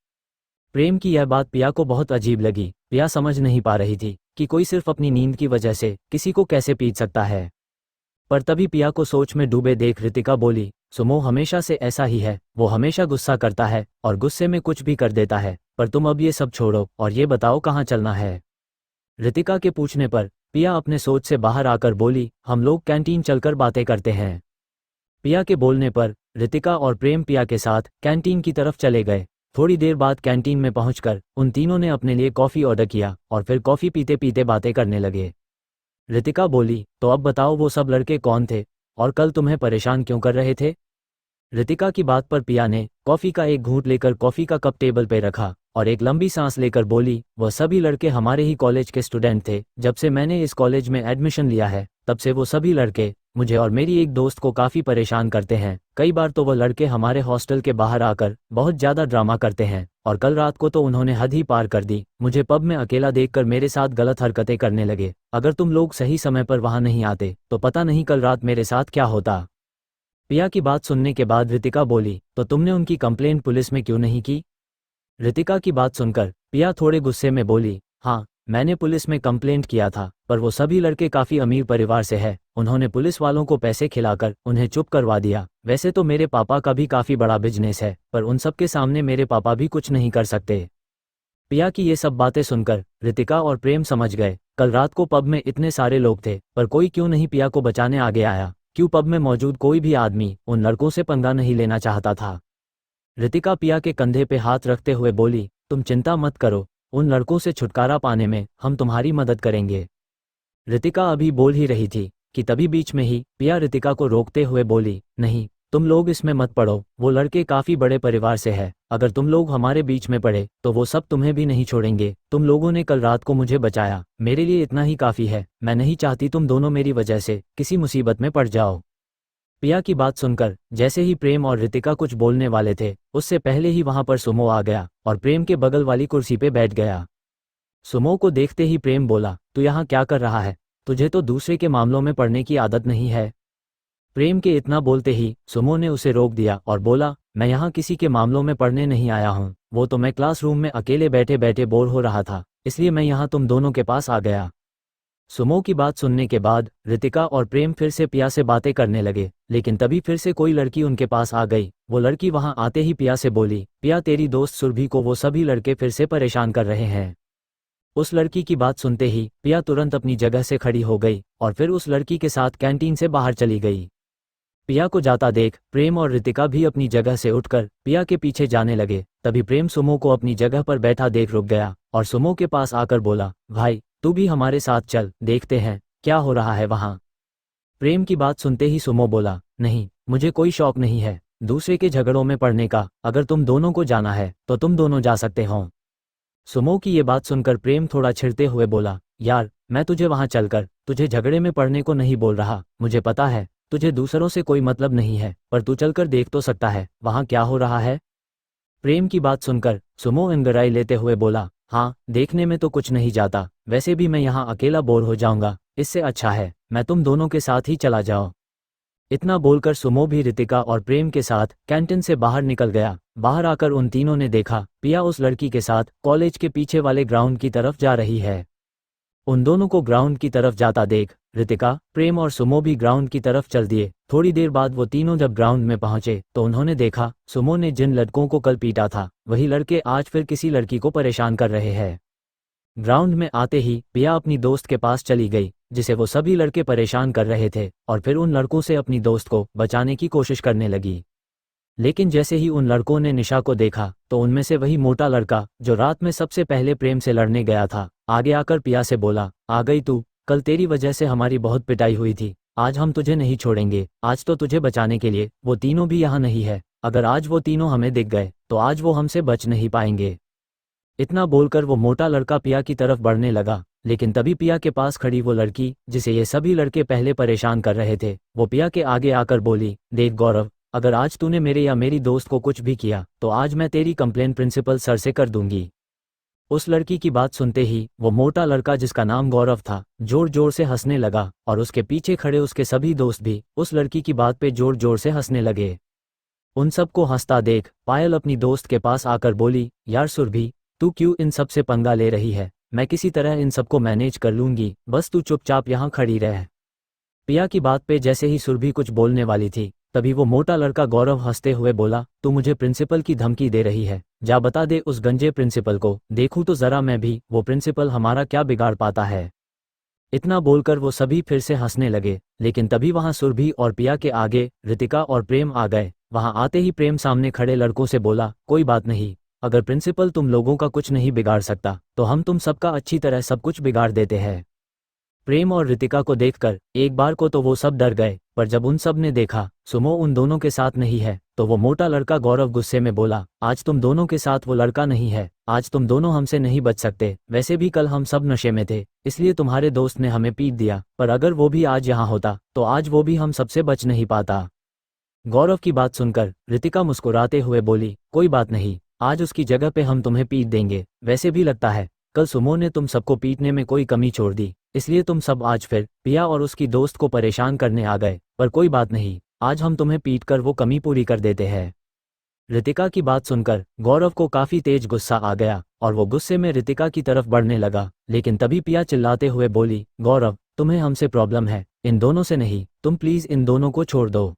प्रेम की यह बात पिया को बहुत अजीब लगी। पिया समझ नहीं पा रही थी कि कोई सिर्फ अपनी नींद की वजह से किसी को कैसे पीट सकता है। पर तभी पिया को सोच में डूबे देख रितिका बोली, सुमो हमेशा से ऐसा ही है, वो हमेशा गुस्सा करता है और गुस्से में कुछ भी कर देता है, पर तुम अब ये सब छोड़ो और ये बताओ कहाँ चलना है? रितिका के पूछने पर पिया अपने सोच से बाहर आकर बोली, हम लोग कैंटीन चलकर बातें करते हैं। पिया के बोलने पर रितिका और प्रेम पिया के साथ कैंटीन की तरफ चले गए। थोड़ी देर बाद कैंटीन में पहुंचकर उन तीनों ने अपने लिए कॉफ़ी ऑर्डर किया और फिर कॉफ़ी पीते पीते बातें करने लगे। रितिका बोली, तो अब बताओ वो सब लड़के कौन थे और कल तुम्हें परेशान क्यों कर रहे थे? रितिका की बात पर पिया ने कॉफ़ी का एक घूंट लेकर कॉफ़ी का कप टेबल पे रखा और एक लंबी सांस लेकर बोली, वह सभी लड़के हमारे ही कॉलेज के स्टूडेंट थे। जब से मैंने इस कॉलेज में एडमिशन लिया है तब से वो सभी लड़के मुझे और मेरी एक दोस्त को काफ़ी परेशान करते हैं। कई बार तो वो लड़के हमारे हॉस्टल के बाहर आकर बहुत ज़्यादा ड्रामा करते हैं और कल रात को तो उन्होंने हद ही पार कर दी। मुझे पब में अकेला देखकर मेरे साथ गलत हरकतें करने लगे। अगर तुम लोग सही समय पर वहाँ नहीं आते तो पता नहीं कल रात मेरे साथ क्या होता। पिया की बात सुनने के बाद रितिका बोली, तो तुमने उनकी कंप्लेंट पुलिस में क्यों नहीं की? रितिका की बात सुनकर पिया थोड़े गुस्से में बोली, हाँ मैंने पुलिस में कंप्लेंट किया था, पर वो सभी लड़के काफ़ी अमीर परिवार से है। उन्होंने पुलिस वालों को पैसे खिलाकर उन्हें चुप करवा दिया। वैसे तो मेरे पापा का भी काफ़ी बड़ा बिजनेस है, पर उन सब के सामने मेरे पापा भी कुछ नहीं कर सकते। पिया की ये सब बातें सुनकर रितिका और प्रेम समझ गए, कल रात को पब में इतने सारे लोग थे पर कोई क्यों नहीं पिया को बचाने आगे आया। क्यों पब में मौजूद कोई भी आदमी उन लड़कों से पंगा नहीं लेना चाहता था। रितिका पिया के कंधे पे हाथ रखते हुए बोली, तुम चिंता मत करो, उन लड़कों से छुटकारा पाने में हम तुम्हारी मदद करेंगे। रितिका अभी बोल ही रही थी कि तभी बीच में ही पिया रितिका को रोकते हुए बोली, नहीं तुम लोग इसमें मत पड़ो, वो लड़के काफ़ी बड़े परिवार से है। अगर तुम लोग हमारे बीच में पड़े तो वो सब तुम्हें भी नहीं छोड़ेंगे। तुम लोगों ने कल रात को मुझे बचाया, मेरे लिए इतना ही काफ़ी है। मैं नहीं चाहती तुम दोनों मेरी वजह से किसी मुसीबत में पड़ जाओ। पिया की बात सुनकर जैसे ही प्रेम और रितिका कुछ बोलने वाले थे उससे पहले ही वहां पर सुमो आ गया और प्रेम के बगल वाली कुर्सी पे बैठ गया। सुमो को देखते ही प्रेम बोला, तू यहाँ क्या कर रहा है? तुझे तो दूसरे के मामलों में पड़ने की आदत नहीं है। प्रेम के इतना बोलते ही सुमो ने उसे रोक दिया और बोला, मैं यहाँ किसी के मामलों में पड़ने नहीं आया हूँ। वो तो मैं क्लासरूम में अकेले बैठे बैठे बोर हो रहा था, इसलिए मैं यहाँ तुम दोनों के पास आ गया। सुमो की बात सुनने के बाद रितिका और प्रेम फिर से पिया से बातें करने लगे, लेकिन तभी फिर से कोई लड़की उनके पास आ गई। वो लड़की वहां आते ही पिया से बोली, पिया तेरी दोस्त सुरभि को वो सभी लड़के फिर से परेशान कर रहे हैं। उस लड़की की बात सुनते ही पिया तुरंत अपनी जगह से खड़ी हो गई और फिर उस लड़की के साथ कैंटीन से बाहर चली गई। पिया को जाता देख प्रेम और रितिका भी अपनी जगह से उठकर पिया के पीछे जाने लगे। तभी प्रेम सुमो को अपनी जगह पर बैठा देख रुक गया और सुमो के पास आकर बोला, भाई तू भी हमारे साथ चल, देखते हैं क्या हो रहा है वहां। प्रेम की बात सुनते ही सुमो बोला, नहीं मुझे कोई शौक नहीं है दूसरे के झगड़ों में पड़ने का। अगर तुम दोनों को जाना है तो तुम दोनों जा सकते हो। सुमो की ये बात सुनकर प्रेम थोड़ा छिड़ते हुए बोला, यार मैं तुझे वहां चलकर तुझे झगड़े में पड़ने को नहीं बोल रहा। मुझे पता है तुझे दूसरों से कोई मतलब नहीं है, पर तू चलकर देख तो सकता है वहां क्या हो रहा है। प्रेम की बात सुनकर सुमो अंगड़ाई लेते हुए बोला, हाँ देखने में तो कुछ नहीं जाता, वैसे भी मैं यहाँ अकेला बोर हो जाऊंगा, इससे अच्छा है मैं तुम दोनों के साथ ही चला जाओ। इतना बोलकर सुमो भी रितिका और प्रेम के साथ कैंटीन से बाहर निकल गया। बाहर आकर उन तीनों ने देखा पिया उस लड़की के साथ कॉलेज के पीछे वाले ग्राउंड की तरफ जा रही है। उन दोनों को ग्राउंड की तरफ जाता देख रितिका, प्रेम और सुमो भी ग्राउंड की तरफ चल दिए। थोड़ी देर बाद वो तीनों जब ग्राउंड में पहुंचे तो उन्होंने देखा सुमो ने जिन लड़कों को कल पीटा था वही लड़के आज फिर किसी लड़की को परेशान कर रहे हैं। ग्राउंड में आते ही पिया अपनी दोस्त के पास चली गई जिसे वो सभी लड़के परेशान कर रहे थे और फिर उन लड़कों से अपनी दोस्त को बचाने की कोशिश करने लगी। लेकिन जैसे ही उन लड़कों ने निशा को देखा तो उनमें से वही मोटा लड़का जो रात में सबसे पहले प्रेम से लड़ने गया था आगे आकर पिया से बोला, आ गई तू? कल तेरी वजह से हमारी बहुत पिटाई हुई थी, आज हम तुझे नहीं छोड़ेंगे। आज तो तुझे बचाने के लिए वो तीनों भी यहाँ नहीं है। अगर आज वो तीनों हमें दिख गए तो आज वो हमसे बच नहीं पाएंगे। इतना बोलकर वो मोटा लड़का पिया की तरफ बढ़ने लगा, लेकिन तभी पिया के पास खड़ी वो लड़की जिसे ये सभी लड़के पहले परेशान कर रहे थे वो पिया के आगे आकर बोली, देख गौरव, अगर आज तूने मेरे या मेरी दोस्त को कुछ भी किया तो आज मैं तेरी कंप्लेंट प्रिंसिपल सर से कर दूंगी। उस लड़की की बात सुनते ही वो मोटा लड़का जिसका नाम गौरव था जोर जोर से हंसने लगा और उसके पीछे खड़े उसके सभी दोस्त भी उस लड़की की बात पे जोर जोर से हंसने लगे। उन सबको हंसता देख पायल अपनी दोस्त के पास आकर बोली, यार सुरभि, तू क्यों इन सब से पंगा ले रही है? मैं किसी तरह इन सबको मैनेज कर लूंगी, बस तू चुपचाप यहाँ खड़ी रह। पिया की बात पे जैसे ही सुरभि कुछ बोलने वाली थी तभी वो मोटा लड़का गौरव हंसते हुए बोला, तू मुझे प्रिंसिपल की धमकी दे रही है? जा बता दे उस गंजे प्रिंसिपल को, देखूं तो जरा मैं भी वो प्रिंसिपल हमारा क्या बिगाड़ पाता है। इतना बोलकर वो सभी फिर से हंसने लगे, लेकिन तभी वहां सुरभि और पिया के आगे रितिका और प्रेम आ गए। वहां आते ही प्रेम सामने खड़े लड़कों से बोला, कोई बात नहीं, अगर प्रिंसिपल तुम लोगों का कुछ नहीं बिगाड़ सकता तो हम तुम सबका अच्छी तरह सब कुछ बिगाड़ देते हैं। प्रेम और रितिका को देखकर एक बार को तो वो सब डर गए, पर जब उन सब ने देखा सुमो उन दोनों के साथ नहीं है तो वो मोटा लड़का गौरव गुस्से में बोला, आज तुम दोनों के साथ वो लड़का नहीं है, आज तुम दोनों हमसे नहीं बच सकते। वैसे भी कल हम सब नशे में थे, इसलिए तुम्हारे दोस्त ने हमें पीट दिया, पर अगर वो भी आज यहाँ होता तो आज वो भी हम सबसे बच नहीं पाता। गौरव की बात सुनकर रितिका मुस्कुराते हुए बोली, कोई बात नहीं, आज उसकी जगह पे हम तुम्हें पीट देंगे। वैसे भी लगता है कल सुमो ने तुम सबको पीटने में कोई कमी छोड़ दी, इसलिए तुम सब आज फिर पिया और उसकी दोस्त को परेशान करने आ गए, पर कोई बात नहीं, आज हम तुम्हें पीट कर वो कमी पूरी कर देते हैं। रितिका की बात सुनकर गौरव को काफी तेज गुस्सा आ गया और वो गुस्से में रितिका की तरफ बढ़ने लगा, लेकिन तभी पिया चिल्लाते हुए बोली, गौरव तुम्हें हमसे प्रॉब्लम है, इन दोनों से नहीं, तुम प्लीज इन दोनों को छोड़ दो।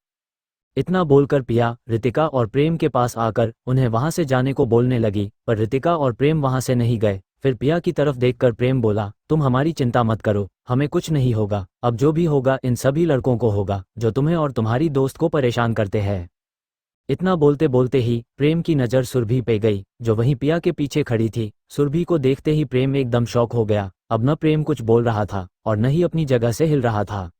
इतना बोलकर पिया रितिका और प्रेम के पास आकर उन्हें वहां से जाने को बोलने लगी, पर रितिका और प्रेम वहां से नहीं गए। फिर पिया की तरफ देखकर प्रेम बोला, तुम हमारी चिंता मत करो, हमें कुछ नहीं होगा, अब जो भी होगा इन सभी लड़कों को होगा जो तुम्हें और तुम्हारी दोस्त को परेशान करते हैं। इतना बोलते बोलते ही प्रेम की नज़र सुरभि पे गई, जो वहीं पिया के पीछे खड़ी थी। सुरभि को देखते ही प्रेम एकदम शॉक हो गया, अब न प्रेम कुछ बोल रहा था और न ही अपनी जगह से हिल रहा था।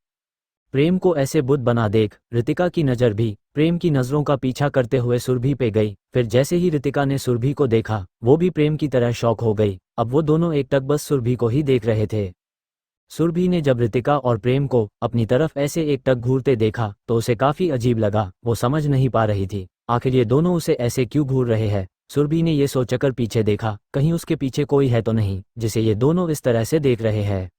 प्रेम को ऐसे बुद्ध बना देख रितिका की नज़र भी प्रेम की नज़रों का पीछा करते हुए सुरभि पे गई। फिर जैसे ही रितिका ने सुरभि को देखा वो भी प्रेम की तरह शॉक हो गई, अब वो दोनों एकटक बस सुरभि को ही देख रहे थे। सुरभि ने जब रितिका और प्रेम को अपनी तरफ ऐसे एकटक घूरते देखा तो उसे काफी अजीब लगा, वो समझ नहीं पा रही थी आखिर ये दोनों उसे ऐसे क्यों घूर रहे हैं। सुरभि ने ये सोचकर पीछे देखा, कहीं उसके पीछे कोई है तो नहीं जिसे ये दोनों इस तरह से देख रहे हैं।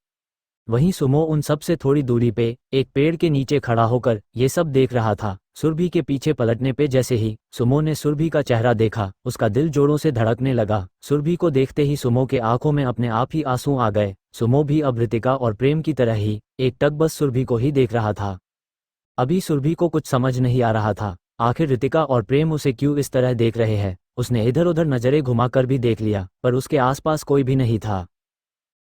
वहीं सुमो उन सब से थोड़ी दूरी पे एक पेड़ के नीचे खड़ा होकर ये सब देख रहा था। सुरभि के पीछे पलटने पे जैसे ही सुमो ने सुरभि का चेहरा देखा उसका दिल जोरों से धड़कने लगा। सुरभि को देखते ही सुमो के आंखों में अपने आप ही आंसू आ गए। सुमो भी अब रितिका और प्रेम की तरह ही एक टक बस सुरभि को ही देख रहा था। अभी सुरभि को कुछ समझ नहीं आ रहा था आखिर रितिका और प्रेम उसे क्यों इस तरह देख रहे हैं। उसने इधर उधर नजरें घुमाकर भी देख लिया पर उसके आसपास कोई भी नहीं था।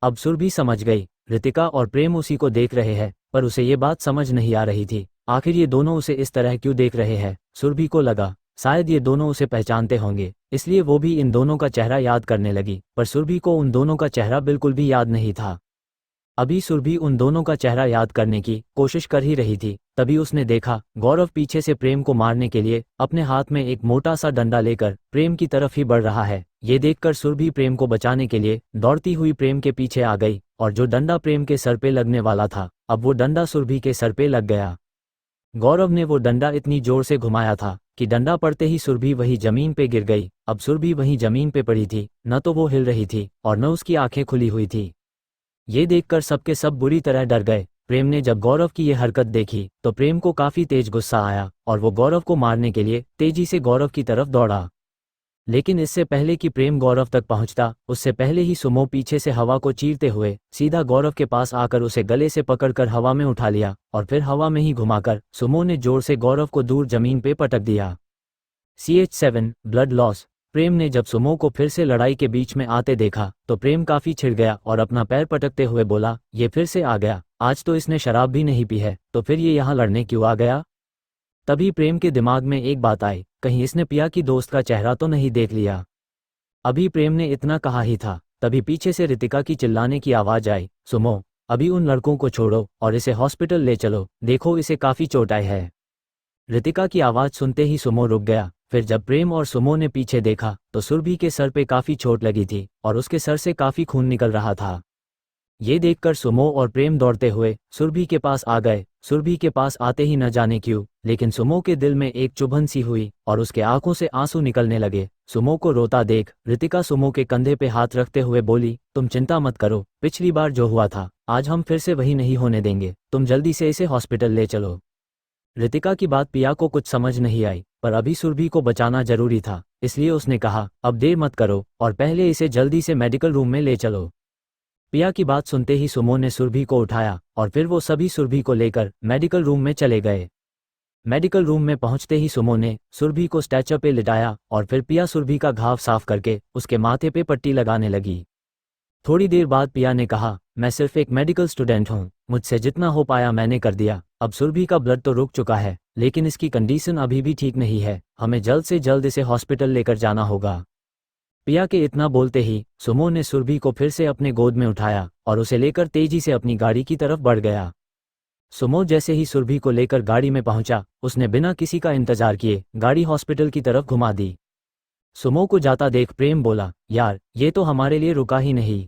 अब सुरभि समझ गई रितिका और प्रेम उसी को देख रहे हैं, पर उसे ये बात समझ नहीं आ रही थी आखिर ये दोनों उसे इस तरह क्यों देख रहे हैं। सुरभि को लगा शायद ये दोनों उसे पहचानते होंगे, इसलिए वो भी इन दोनों का चेहरा याद करने लगी, पर सुरभि को उन दोनों का चेहरा बिल्कुल भी याद नहीं था। अभी सुरभि उन दोनों का चेहरा याद करने की कोशिश कर ही रही थी, तभी उसने देखा गौरव पीछे से प्रेम को मारने के लिए अपने हाथ में एक मोटा सा डंडा लेकर प्रेम की तरफ ही बढ़ रहा है। ये देखकर सुरभि प्रेम को बचाने के लिए दौड़ती हुई प्रेम के पीछे आ गई और जो डंडा प्रेम के सर पे लगने वाला था अब वो डंडा सुरभि के सर पे लग गया। गौरव ने वो डंडा इतनी जोर से घुमाया था कि डंडा पड़ते ही सुरभि वही जमीन पे गिर गई। अब सुरभि वहीं जमीन पे पड़ी थी, न तो वो हिल रही थी और न उसकी आंखें खुली हुई थी। ये देखकर सबके सब बुरी तरह डर गए। प्रेम ने जब गौरव की ये हरकत देखी तो प्रेम को काफी तेज गुस्सा आया और वो गौरव को मारने के लिए तेजी से गौरव की तरफ दौड़ा। लेकिन इससे पहले कि प्रेम गौरव तक पहुंचता उससे पहले ही सुमो पीछे से हवा को चीरते हुए सीधा गौरव के पास आकर उसे गले से पकड़कर हवा में उठा लिया और फिर हवा में ही घुमाकर सुमो ने जोर से गौरव को दूर जमीन पे पटक दिया। CH7 blood loss. प्रेम ने जब सुमो को फिर से लड़ाई के बीच में आते देखा तो प्रेम काफी छिड़ गया और अपना पैर पटकते हुए बोला, ये फिर से आ गया, आज तो इसने शराब भी नहीं पी है तो फिर ये यहाँ लड़ने क्यों आ गया। तभी प्रेम के दिमाग में एक बात आई, कहीं इसने पिया की दोस्त का चेहरा तो नहीं देख लिया। अभी प्रेम ने इतना कहा ही था तभी पीछे से रितिका की चिल्लाने की आवाज आई, सुमो अभी उन लड़कों को छोड़ो और इसे हॉस्पिटल ले चलो, देखो इसे काफी चोट आई है। रितिका की आवाज सुनते ही सुमो रुक गया। फिर जब प्रेम और सुमो ने पीछे देखा तो सुरभि के सर पे काफी चोट लगी थी और उसके सर से काफी खून निकल रहा था। ये देखकर सुमो और प्रेम दौड़ते हुए सुरभि के पास आ गए। सुरभि के पास आते ही न जाने क्यों लेकिन सुमो के दिल में एक चुभन सी हुई और उसके आंखों से आंसू निकलने लगे। सुमो को रोता देख रितिका सुमो के कंधे पे हाथ रखते हुए बोली, तुम चिंता मत करो, पिछली बार जो हुआ था आज हम फिर से वही नहीं होने देंगे, तुम जल्दी से इसे हॉस्पिटल ले चलो। रितिका की बात पिया को कुछ समझ नहीं आई, पर अभी सुरभि को बचाना जरूरी था, इसलिए उसने कहा, अब देर मत करो और पहले इसे जल्दी से मेडिकल रूम में ले चलो। पिया की बात सुनते ही सुमो ने सुरभि को उठाया और फिर वो सभी सुरभि को लेकर मेडिकल रूम में चले गए। मेडिकल रूम में पहुंचते ही सुमो ने सुरभि को स्ट्रेचर पे लिटाया और फिर पिया सुरभि का घाव साफ करके उसके माथे पे पट्टी लगाने लगी। थोड़ी देर बाद पिया ने कहा, मैं सिर्फ एक मेडिकल स्टूडेंट हूँ, मुझसे जितना हो पाया मैंने कर दिया। अब सुरभि का ब्लड तो रुक चुका है लेकिन इसकी कंडीशन अभी भी ठीक नहीं है, हमें जल्द से जल्द इसे हॉस्पिटल लेकर जाना होगा। पिया के इतना बोलते ही सुमो ने सुरभि को फिर से अपने गोद में उठाया और उसे लेकर तेजी से अपनी गाड़ी की तरफ बढ़ गया। सुमो जैसे ही सुरभि को लेकर गाड़ी में पहुंचा, उसने बिना किसी का इंतजार किए गाड़ी हॉस्पिटल की तरफ घुमा दी। सुमो को जाता देख प्रेम बोला, यार ये तो हमारे लिए रुका ही नहीं।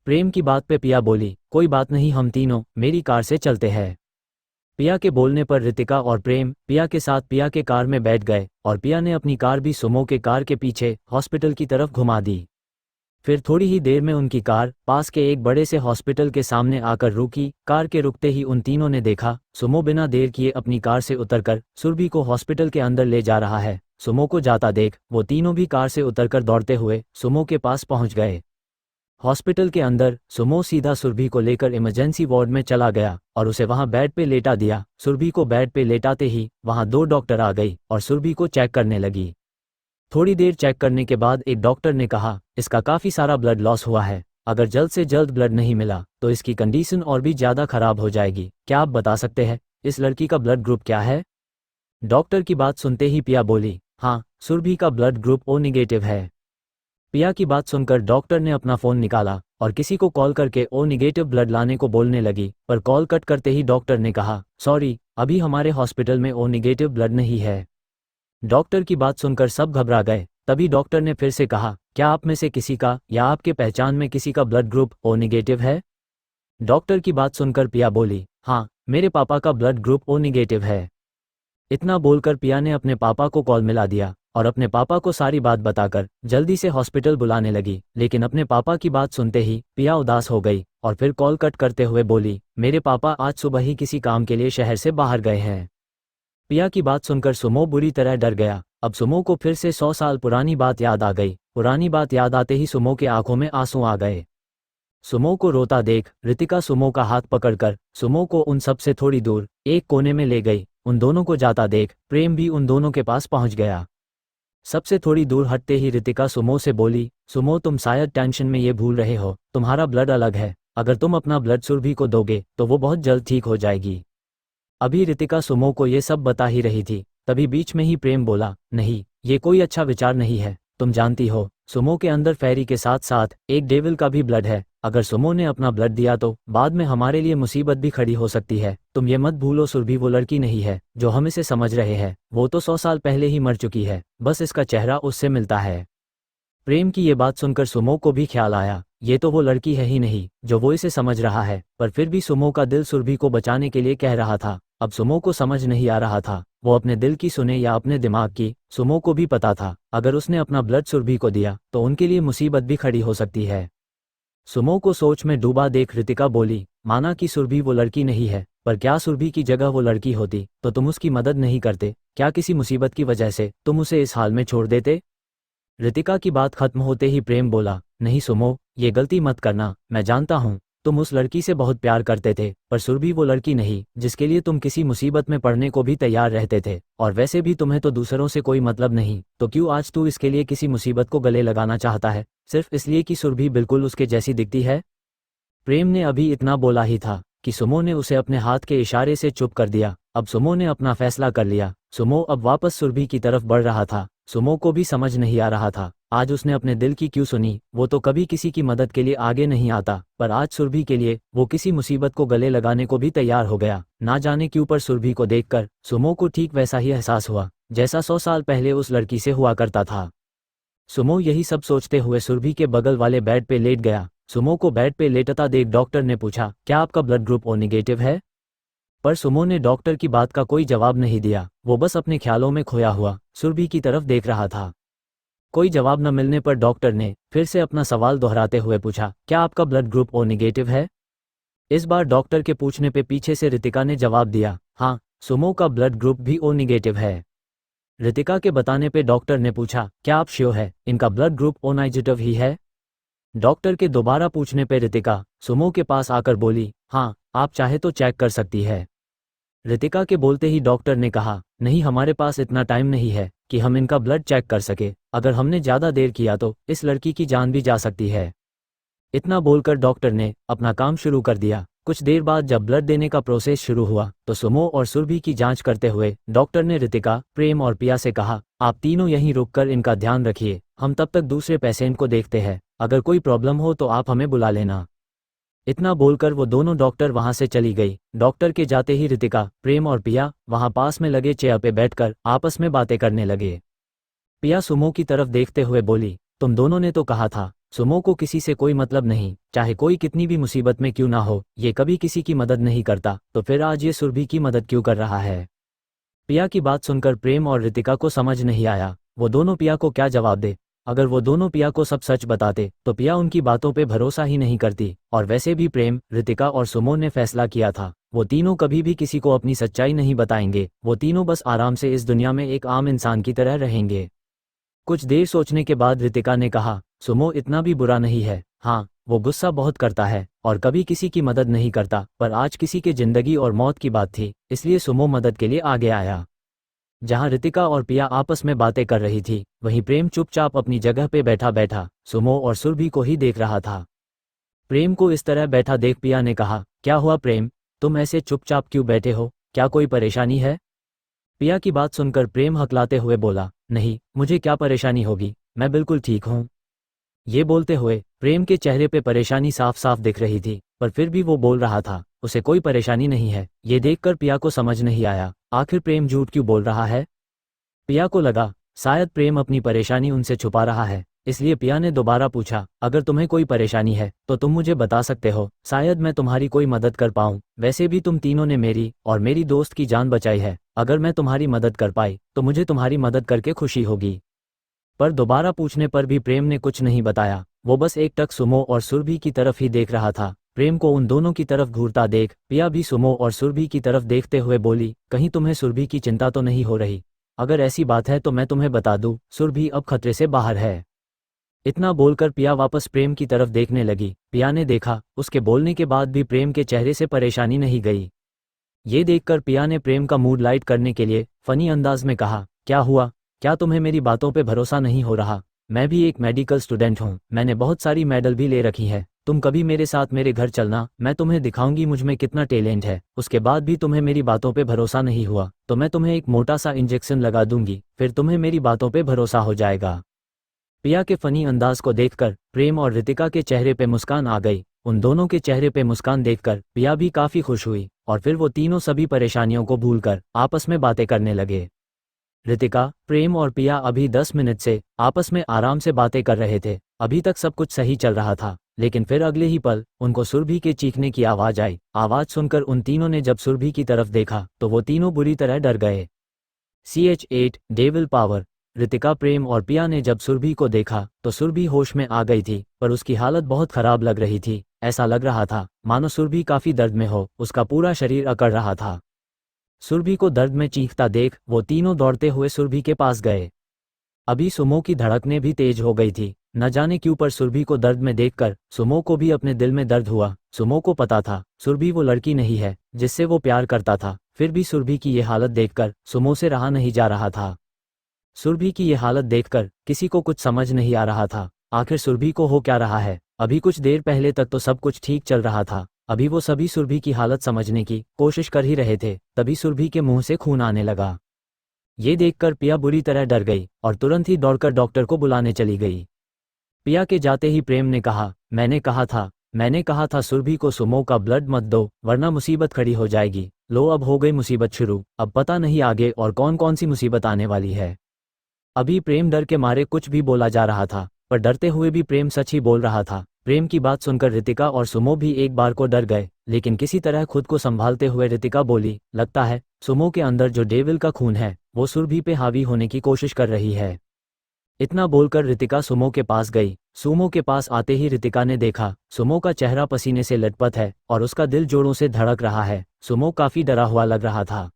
प्रेम की बात पे पिया बोली, कोई बात नहीं, हम तीनों मेरी कार से चलते हैं। पिया के बोलने पर रितिका और प्रेम पिया के साथ पिया के कार में बैठ गए और पिया ने अपनी कार भी सुमो के कार के पीछे हॉस्पिटल की तरफ घुमा दी। फिर थोड़ी ही देर में उनकी कार पास के एक बड़े से हॉस्पिटल के सामने आकर रुकी। कार के रुकते ही उन तीनों ने देखा सुमो बिना देर किए अपनी कार से उतरकर सुरभि को हॉस्पिटल के अंदर ले जा रहा है। सुमो को जाता देख वो तीनों भी कार से उतरकर दौड़ते हुए सुमो के पास पहुंच गए। हॉस्पिटल के अंदर सुमो सीधा सुरभि को लेकर इमरजेंसी वार्ड में चला गया और उसे वहां बेड पे लेटा दिया। सुरभि को बेड पे लेटाते ही वहां 2 डॉक्टर आ गई और सुरभि को चेक करने लगी। थोड़ी देर चेक करने के बाद एक डॉक्टर ने कहा, इसका काफ़ी सारा ब्लड लॉस हुआ है, अगर जल्द से जल्द ब्लड नहीं मिला तो इसकी कंडीशन और भी ज़्यादा खराब हो जाएगी। क्या आप बता सकते हैं इस लड़की का ब्लड ग्रुप क्या है? डॉक्टर की बात सुनते ही पिया बोली, हाँ, सुरभि का ब्लड ग्रुप ओ नेगेटिव है। पिया की बात सुनकर डॉक्टर ने अपना फ़ोन निकाला और किसी को कॉल करके ओ नेगेटिव ब्लड लाने को बोलने लगी, पर कॉल कट करते ही डॉक्टर ने कहा, सॉरी, अभी हमारे हॉस्पिटल में ओ नेगेटिव ब्लड नहीं है। डॉक्टर की बात सुनकर सब घबरा गए। तभी डॉक्टर ने फिर से कहा, क्या आप में से किसी का या आपके पहचान में किसी का ब्लड ग्रुप ओ नेगेटिव है? डॉक्टर की बात सुनकर पिया बोली, हाँ, मेरे पापा का ब्लड ग्रुप ओ नेगेटिव है। इतना बोलकर पिया ने अपने पापा को कॉल मिला दिया और अपने पापा को सारी बात बताकर जल्दी से हॉस्पिटल बुलाने लगी। लेकिन अपने पापा की बात सुनते ही पिया उदास हो गई और फिर कॉल कट करते हुए बोली, मेरे पापा आज सुबह ही किसी काम के लिए शहर से बाहर गए हैं। पिया की बात सुनकर सुमो बुरी तरह डर गया। अब सुमो को फिर से 100 साल पुरानी बात याद आ गई। पुरानी बात याद आते ही सुमो के आंखों में आंसू आ गए। सुमो को रोता देख रितिका सुमो का हाथ पकड़कर सुमो को उन सब से थोड़ी दूर एक कोने में ले गई। उन दोनों को जाता देख प्रेम भी उन दोनों के पास पहुंच गया। सबसे थोड़ी दूर हटते ही रितिका सुमो से बोली, सुमो तुम शायद टेंशन में ये भूल रहे हो, तुम्हारा ब्लड अलग है, अगर तुम अपना ब्लड सुरभि को दोगे तो वो बहुत जल्द ठीक हो जाएगी। अभी रितिका सुमो को ये सब बता ही रही थी, तभी बीच में ही प्रेम बोला, नहीं, ये कोई अच्छा विचार नहीं है। तुम जानती हो सुमो के अंदर फेरी के साथ साथ एक डेविल का भी ब्लड है। अगर सुमो ने अपना ब्लड दिया तो बाद में हमारे लिए मुसीबत भी खड़ी हो सकती है। तुम ये मत भूलो सुरभि वो लड़की नहीं है जो हम इसे समझ रहे हैं, वो तो 100 साल पहले ही मर चुकी है, बस इसका चेहरा उससे मिलता है। प्रेम की ये बात सुनकर सुमो को भी ख्याल आया, ये तो वो लड़की है ही नहीं जो वो इसे समझ रहा है। पर फिर भी सुमो का दिल सुरभि को बचाने के लिए कह रहा था। अब सुमो को समझ नहीं आ रहा था वो अपने दिल की सुने या अपने दिमाग की। सुमो को भी पता था अगर उसने अपना ब्लड सुरभि को दिया तो उनके लिए मुसीबत भी खड़ी हो सकती है। सुमो को सोच में डूबा देख रितिका बोली, माना कि सुरभि वो लड़की नहीं है, पर क्या सुरभि की जगह वो लड़की होती तो तुम उसकी मदद नहीं करते? क्या किसी मुसीबत की वजह से तुम उसे इस हाल में छोड़ देते? रितिका की बात खत्म होते ही प्रेम बोला, नहीं सुमो, ये गलती मत करना। मैं जानता हूँ तुम उस लड़की से बहुत प्यार करते थे, पर सुरभि वो लड़की नहीं जिसके लिए तुम किसी मुसीबत में पड़ने को भी तैयार रहते थे। और वैसे भी तुम्हें तो दूसरों से कोई मतलब नहीं, तो क्यों आज तू इसके लिए किसी मुसीबत को गले लगाना चाहता है, सिर्फ इसलिए कि सुरभि बिल्कुल उसके जैसी दिखती है? प्रेम ने अभी इतना बोला ही था कि सुमो ने उसे अपने हाथ के इशारे से चुप कर दिया। अब सुमो ने अपना फैसला कर लिया। सुमो अब वापस सुरभि की तरफ बढ़ रहा था। सुमो को भी समझ नहीं आ रहा था आज उसने अपने दिल की क्यों सुनी। वो तो कभी किसी की मदद के लिए आगे नहीं आता, पर आज सुरभि के लिए वो किसी मुसीबत को गले लगाने को भी तैयार हो गया। ना जाने क्यों पर सुरभि को देखकर सुमो को ठीक वैसा ही एहसास हुआ जैसा 100 साल पहले उस लड़की से हुआ करता था। सुमो यही सब सोचते हुए सुरभि के बगल वाले बेड पे लेट गया। सुमो को बेड पे लेटता देख डॉक्टर ने पूछा, क्या आपका ब्लड ग्रुप ओ नेगेटिव है? पर सुमो ने डॉक्टर की बात का कोई जवाब नहीं दिया। वो बस अपने ख्यालों में खोया हुआ सुरभि की तरफ देख रहा था। कोई जवाब न मिलने पर डॉक्टर ने फिर से अपना सवाल दोहराते हुए पूछा, क्या आपका ब्लड ग्रुप ओ नेगेटिव है? इस बार डॉक्टर के पूछने पे पीछे से रितिका ने जवाब दिया, हाँ, सुमो का ब्लड ग्रुप भी ओ नेगेटिव है। रितिका के बताने पे डॉक्टर ने पूछा, क्या आप श्योर है इनका ब्लड ग्रुप ओ नेगेटिव ही है? डॉक्टर के दोबारा पूछने पे रितिका सुमो के पास आकर बोली, हाँ, आप चाहे तो चेक कर सकती है। रितिका के बोलते ही डॉक्टर ने कहा, नहीं, हमारे पास इतना टाइम नहीं है कि हम इनका ब्लड चेक कर सके। अगर हमने ज़्यादा देर किया तो इस लड़की की जान भी जा सकती है। इतना बोलकर डॉक्टर ने अपना काम शुरू कर दिया। कुछ देर बाद जब ब्लड देने का प्रोसेस शुरू हुआ तो सुमो और सुरभि की जांच करते हुए डॉक्टर ने रितिका, प्रेम और पिया से कहा, आप तीनों यहीं रुककर इनका ध्यान रखिए, हम तब तक दूसरे पेशेंट को देखते हैं, अगर कोई प्रॉब्लम हो तो आप हमें बुला लेना। इतना बोलकर वो दोनों डॉक्टर वहां से चली गई। डॉक्टर के जाते ही रितिका, प्रेम और पिया वहां पास में लगे चेयर पे बैठकर आपस में बातें करने लगे। पिया सुमो की तरफ देखते हुए बोली, तुम दोनों ने तो कहा था सुमो को किसी से कोई मतलब नहीं, चाहे कोई कितनी भी मुसीबत में क्यों ना हो, ये कभी किसी की मदद नहीं करता, तो फिर आज ये सुरभि की मदद क्यों कर रहा है। पिया की बात सुनकर प्रेम और रितिका को समझ नहीं आया, वो दोनों पिया को क्या जवाब दे। अगर वो दोनों पिया को सब सच बताते तो पिया उनकी बातों पे भरोसा ही नहीं करती, और वैसे भी प्रेम, रितिका और सुमो ने फैसला किया था वो तीनों कभी भी किसी को अपनी सच्चाई नहीं बताएंगे, वो तीनों बस आराम से इस दुनिया में एक आम इंसान की तरह रहेंगे। कुछ देर सोचने के बाद रितिका ने कहा, सुमो इतना भी बुरा नहीं है। हाँ, वो गुस्सा बहुत करता है और कभी किसी की मदद नहीं करता, पर आज किसी के जिंदगी और मौत की बात थी, इसलिए सुमो मदद के लिए आगे आया। जहां रितिका और पिया आपस में बातें कर रही थी, वहीं प्रेम चुपचाप अपनी जगह पे बैठा बैठा सुमो और सुरभि को ही देख रहा था। प्रेम को इस तरह बैठा देख पिया ने कहा, क्या हुआ प्रेम, तुम ऐसे चुपचाप क्यों बैठे हो, क्या कोई परेशानी है। पिया की बात सुनकर प्रेम हकलाते हुए बोला, नहीं, मुझे क्या परेशानी होगी, मैं बिल्कुल ठीक हूँ। ये बोलते हुए प्रेम के चेहरे पे परेशानी साफ साफ दिख रही थी, पर फिर भी वो बोल रहा था उसे कोई परेशानी नहीं है। ये देखकर पिया को समझ नहीं आया, आखिर प्रेम झूठ क्यों बोल रहा है। पिया को लगा शायद प्रेम अपनी परेशानी उनसे छुपा रहा है, इसलिए पिया ने दोबारा पूछा, अगर तुम्हें कोई परेशानी है तो तुम मुझे बता सकते हो, शायद मैं तुम्हारी कोई मदद कर पाऊँ। वैसे भी तुम तीनों ने मेरी और मेरी दोस्त की जान बचाई है, अगर मैं तुम्हारी मदद कर पाई तो मुझे तुम्हारी मदद करके खुशी होगी। पर दोबारा पूछने पर भी प्रेम ने कुछ नहीं बताया, वो बस एक टक सुमो और सुरभि की तरफ ही देख रहा था। प्रेम को उन दोनों की तरफ घूरता देख पिया भी सुमो और सुरभि की तरफ देखते हुए बोली, कहीं तुम्हें सुरभि की चिंता तो नहीं हो रही। अगर ऐसी बात है तो मैं तुम्हें बता दूं, सुरभि अब खतरे से बाहर है। इतना बोलकर पिया वापस प्रेम की तरफ देखने लगी। पिया ने देखा उसके बोलने के बाद भी प्रेम के चेहरे से परेशानी नहीं गई। ये देखकर पिया ने प्रेम का मूड लाइट करने के लिए फनी अंदाज में कहा, क्या हुआ, क्या तुम्हें मेरी बातों पे भरोसा नहीं हो रहा। मैं भी एक मेडिकल स्टूडेंट हूँ, मैंने बहुत सारी मेडल भी ले रखी है, तुम कभी मेरे साथ मेरे घर चलना, मैं तुम्हें दिखाऊंगी मुझ में कितना टैलेंट है। उसके बाद भी तुम्हें मेरी बातों पे भरोसा नहीं हुआ तो मैं तुम्हें एक मोटा सा इंजेक्शन लगा दूंगी, फिर तुम्हें मेरी बातों पे भरोसा हो जाएगा। पिया के फनी अंदाज को देखकर प्रेम और रितिका के चेहरे पे मुस्कान आ गई। उन दोनों के चेहरे पे मुस्कान देखकर पिया भी काफी खुश हुई, और फिर वो तीनों सभी परेशानियों को भूलकर आपस में बातें करने लगे। रितिका, प्रेम और पिया अभी 10 मिनट से आपस में आराम से बातें कर रहे थे। अभी तक सब कुछ सही चल रहा था, लेकिन फिर अगले ही पल उनको सुरभि के चीखने की आवाज आई। आवाज सुनकर उन तीनों ने जब सुरभि की तरफ देखा तो वो तीनों बुरी तरह डर गए। CH8 devil power. रितिका, प्रेम और पिया ने जब सुरभि को देखा तो सुरभि होश में आ गई थी, पर उसकी हालत बहुत खराब लग रही थी। ऐसा लग रहा था मानो सुरभि काफी दर्द में हो, उसका पूरा शरीर अकड़ रहा था। सुरभि को दर्द में चीखता देख वो तीनों दौड़ते हुए सुरभि के पास गए। अभी सुमो की धड़कनें भी तेज हो गई थी, न जाने क्यों पर सुरभि को दर्द में देखकर सुमो को भी अपने दिल में दर्द हुआ। सुमो को पता था सुरभि वो लड़की नहीं है जिससे वो प्यार करता था, फिर भी सुरभि की ये हालत देखकर सुमो से रहा नहीं जा रहा था। सुरभि की ये हालत देखकर किसी को कुछ समझ नहीं आ रहा था, आखिर सुरभि को हो क्या रहा है। अभी कुछ देर पहले तक तो सब कुछ ठीक चल रहा था, अभी वो सभी सुरभि की हालत समझने की कोशिश कर ही रहे थे, तभी सुरभि के मुंह से खून आने लगा। ये देखकर पिया बुरी तरह डर गई और तुरंत ही दौड़कर डॉक्टर को बुलाने चली गई। पिया के जाते ही प्रेम ने कहा, मैंने कहा था सुरभि को सुमो का ब्लड मत दो, वरना मुसीबत खड़ी हो जाएगी। लो, अब हो गई मुसीबत शुरू, अब पता नहीं आगे और कौन कौन सी मुसीबत आने वाली है। अभी प्रेम डर के मारे कुछ भी बोला जा रहा था, पर डरते हुए भी प्रेम सच ही बोल रहा था। प्रेम की बात सुनकर रितिका और सुमो भी एक बार को डर गए, लेकिन किसी तरह खुद को संभालते हुए रितिका बोली, लगता है सुमो के अंदर जो डेविल का खून है वो सुरभि पे हावी होने की कोशिश कर रही है। इतना बोलकर रितिका सुमो के पास गई। सुमो के पास आते ही रितिका ने देखा सुमो का चेहरा पसीने से लटपथ है और उसका दिल जोरों से धड़क रहा है। सुमो काफी डरा हुआ लग रहा था।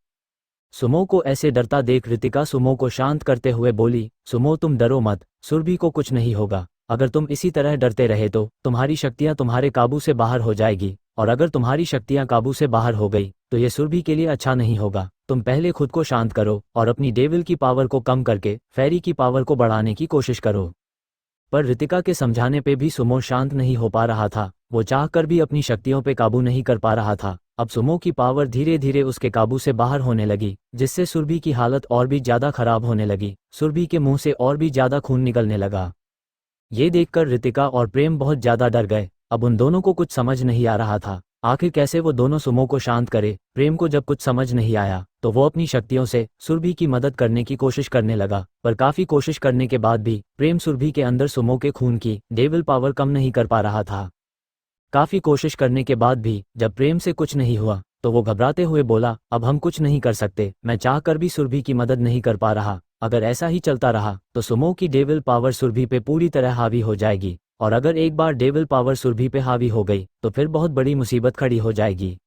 सुमो को ऐसे डरता देख रितिका सुमो को शांत करते हुए बोली, सुमो तुम डरो मत, सुरभि को कुछ नहीं होगा। अगर तुम इसी तरह डरते रहे तो तुम्हारी शक्तियां तुम्हारे काबू से बाहर हो जाएगी, और अगर तुम्हारी शक्तियां काबू से बाहर हो गई तो ये सुरभि के लिए अच्छा नहीं होगा। तुम पहले खुद को शांत करो और अपनी डेविल की पावर को कम करके फेरी की पावर को बढ़ाने की कोशिश करो। पर रितिका के समझाने पे भी सुमो शांत नहीं हो पा रहा था। वो चाहकर भी अपनी शक्तियों पे काबू नहीं कर पा रहा था। अब सुमो की पावर धीरे धीरे उसके काबू से बाहर होने लगी, जिससे सुरभि की हालत और भी ज़्यादा खराब होने लगी। सुरभि के मुंह से और भी ज़्यादा खून निकलने लगा। ये देखकर रितिका और प्रेम बहुत ज़्यादा डर गए। अब उन दोनों को कुछ समझ नहीं आ रहा था, आखिर कैसे वो दोनों सुमो को शांत करे। प्रेम को जब कुछ समझ नहीं आया तो वो अपनी शक्तियों से सुरभि की मदद करने की कोशिश करने लगा, पर काफ़ी कोशिश करने के बाद भी प्रेम सुरभि के अंदर सुमो के खून की डेविल पावर कम नहीं कर पा रहा था। काफ़ी कोशिश करने के बाद भी जब प्रेम से कुछ नहीं हुआ तो वो घबराते हुए बोला, अब हम कुछ नहीं कर सकते, मैं चाहकर भी सुरभि की मदद नहीं कर पा रहा। अगर ऐसा ही चलता रहा तो सुमो की डेविल पावर सुरभि पे पूरी तरह हावी हो जाएगी, और अगर एक बार डेविल पावर सुरभि पे हावी हो गई तो फिर बहुत बड़ी मुसीबत खड़ी हो जाएगी।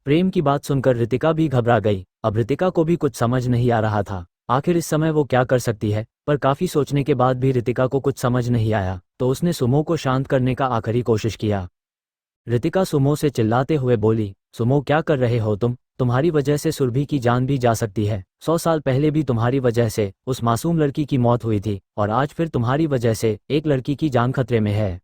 प्रेम की बात सुनकर रितिका भी घबरा गई। अब रितिका को भी कुछ समझ नहीं आ रहा था, आखिर इस समय वो क्या कर सकती है। पर काफ़ी सोचने के बाद भी रितिका को कुछ समझ नहीं आया, तो उसने सुमो को शांत करने का आखिरी कोशिश किया। रितिका सुमो से चिल्लाते हुए बोली, सुमो क्या कर रहे हो तुम? तुम्हारी वजह से सुरभि की जान भी जा सकती है। 100 साल पहले भी तुम्हारी वजह से उस मासूम लड़की की मौत हुई थी, और आज फिर तुम्हारी वजह से एक लड़की की जान खतरे में है।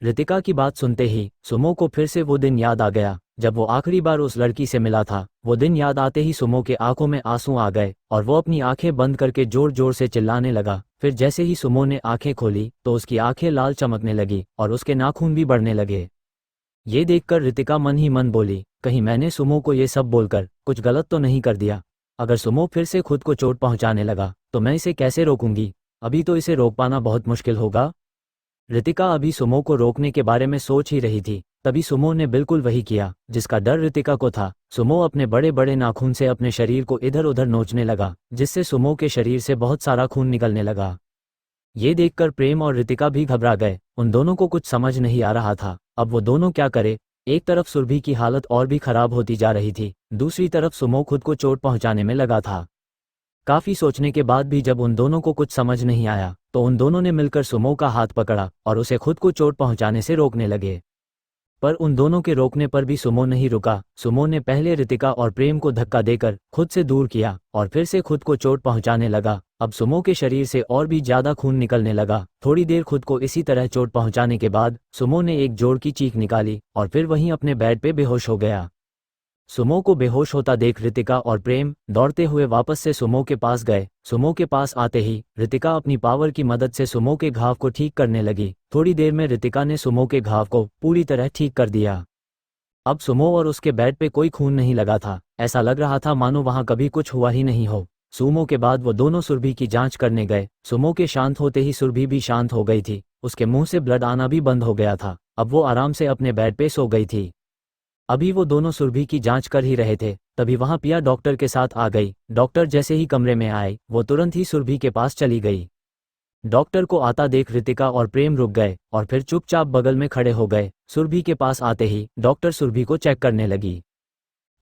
रितिका की बात सुनते ही सुमो को फिर से वो दिन याद आ गया जब वो आखिरी बार उस लड़की से मिला था। वो दिन याद आते ही सुमो के आंखों में आंसू आ गए और वो अपनी आंखें बंद करके जोर जोर से चिल्लाने लगा। फिर जैसे ही सुमो ने आंखें खोली तो उसकी आंखें लाल चमकने लगी और उसके नाखून भी बढ़ने लगे। ये देखकर रितिका मन ही मन बोली, कहीं मैंने सुमो को ये सब बोलकर कुछ गलत तो नहीं कर दिया। अगर सुमो फिर से खुद को चोट पहुंचाने लगा तो मैं इसे कैसे रोकूंगी? अभी तो इसे रोक पाना बहुत मुश्किल होगा। रितिका अभी सुमो को रोकने के बारे में सोच ही रही थी, तभी सुमो ने बिल्कुल वही किया जिसका डर रितिका को था। सुमो अपने बड़े बड़े नाखून से अपने शरीर को इधर उधर नोचने लगा, जिससे सुमो के शरीर से बहुत सारा खून निकलने लगा। ये देखकर प्रेम और रितिका भी घबरा गए। उन दोनों को कुछ समझ नहीं आ रहा था, अब वो दोनों क्या करे। एक तरफ सुरभि की हालत और भी खराब होती जा रही थी, दूसरी तरफ सुमो खुद को चोट पहुंचाने में लगा था। काफी सोचने के बाद भी जब उन दोनों को कुछ समझ नहीं आया तो उन दोनों ने मिलकर सुमो का हाथ पकड़ा और उसे खुद को चोट पहुंचाने से रोकने लगे। पर उन दोनों के रोकने पर भी सुमो नहीं रुका। सुमो ने पहले रितिका और प्रेम को धक्का देकर खुद से दूर किया और फिर से खुद को चोट पहुंचाने लगा। अब सुमो के शरीर से और भी ज्यादा खून निकलने लगा। थोड़ी देर खुद को इसी तरह चोट पहुंचाने के बाद सुमो ने एक जोर की चीख निकाली और फिर वहीं अपने बेड पे बेहोश हो गया। सुमो को बेहोश होता देख रितिका और प्रेम दौड़ते हुए वापस से सुमो के पास गए। सुमो के पास आते ही रितिका अपनी पावर की मदद से सुमो के घाव को ठीक करने लगी। थोड़ी देर में रितिका ने सुमो के घाव को पूरी तरह ठीक कर दिया। अब सुमो और उसके बेड पे कोई खून नहीं लगा था, ऐसा लग रहा था मानो वहां कभी कुछ हुआ ही नहीं हो। सुमो के बाद वो दोनों सुरभि की जांच करने गए। सुमो के शांत होते ही सुरभि भी शांत हो गई थी, उसके मुंह से ब्लड आना भी बंद हो गया था। अब वो आराम से अपने बेड पे सो गई थी। अभी वो दोनों सुरभि की जांच कर ही रहे थे, तभी वहां पिया डॉक्टर के साथ आ गई। डॉक्टर जैसे ही कमरे में आए वो तुरंत ही सुरभि के पास चली गई। डॉक्टर को आता देख रितिका और प्रेम रुक गए और फिर चुपचाप बगल में खड़े हो गए। सुरभि के पास आते ही डॉक्टर सुरभि को चेक करने लगी।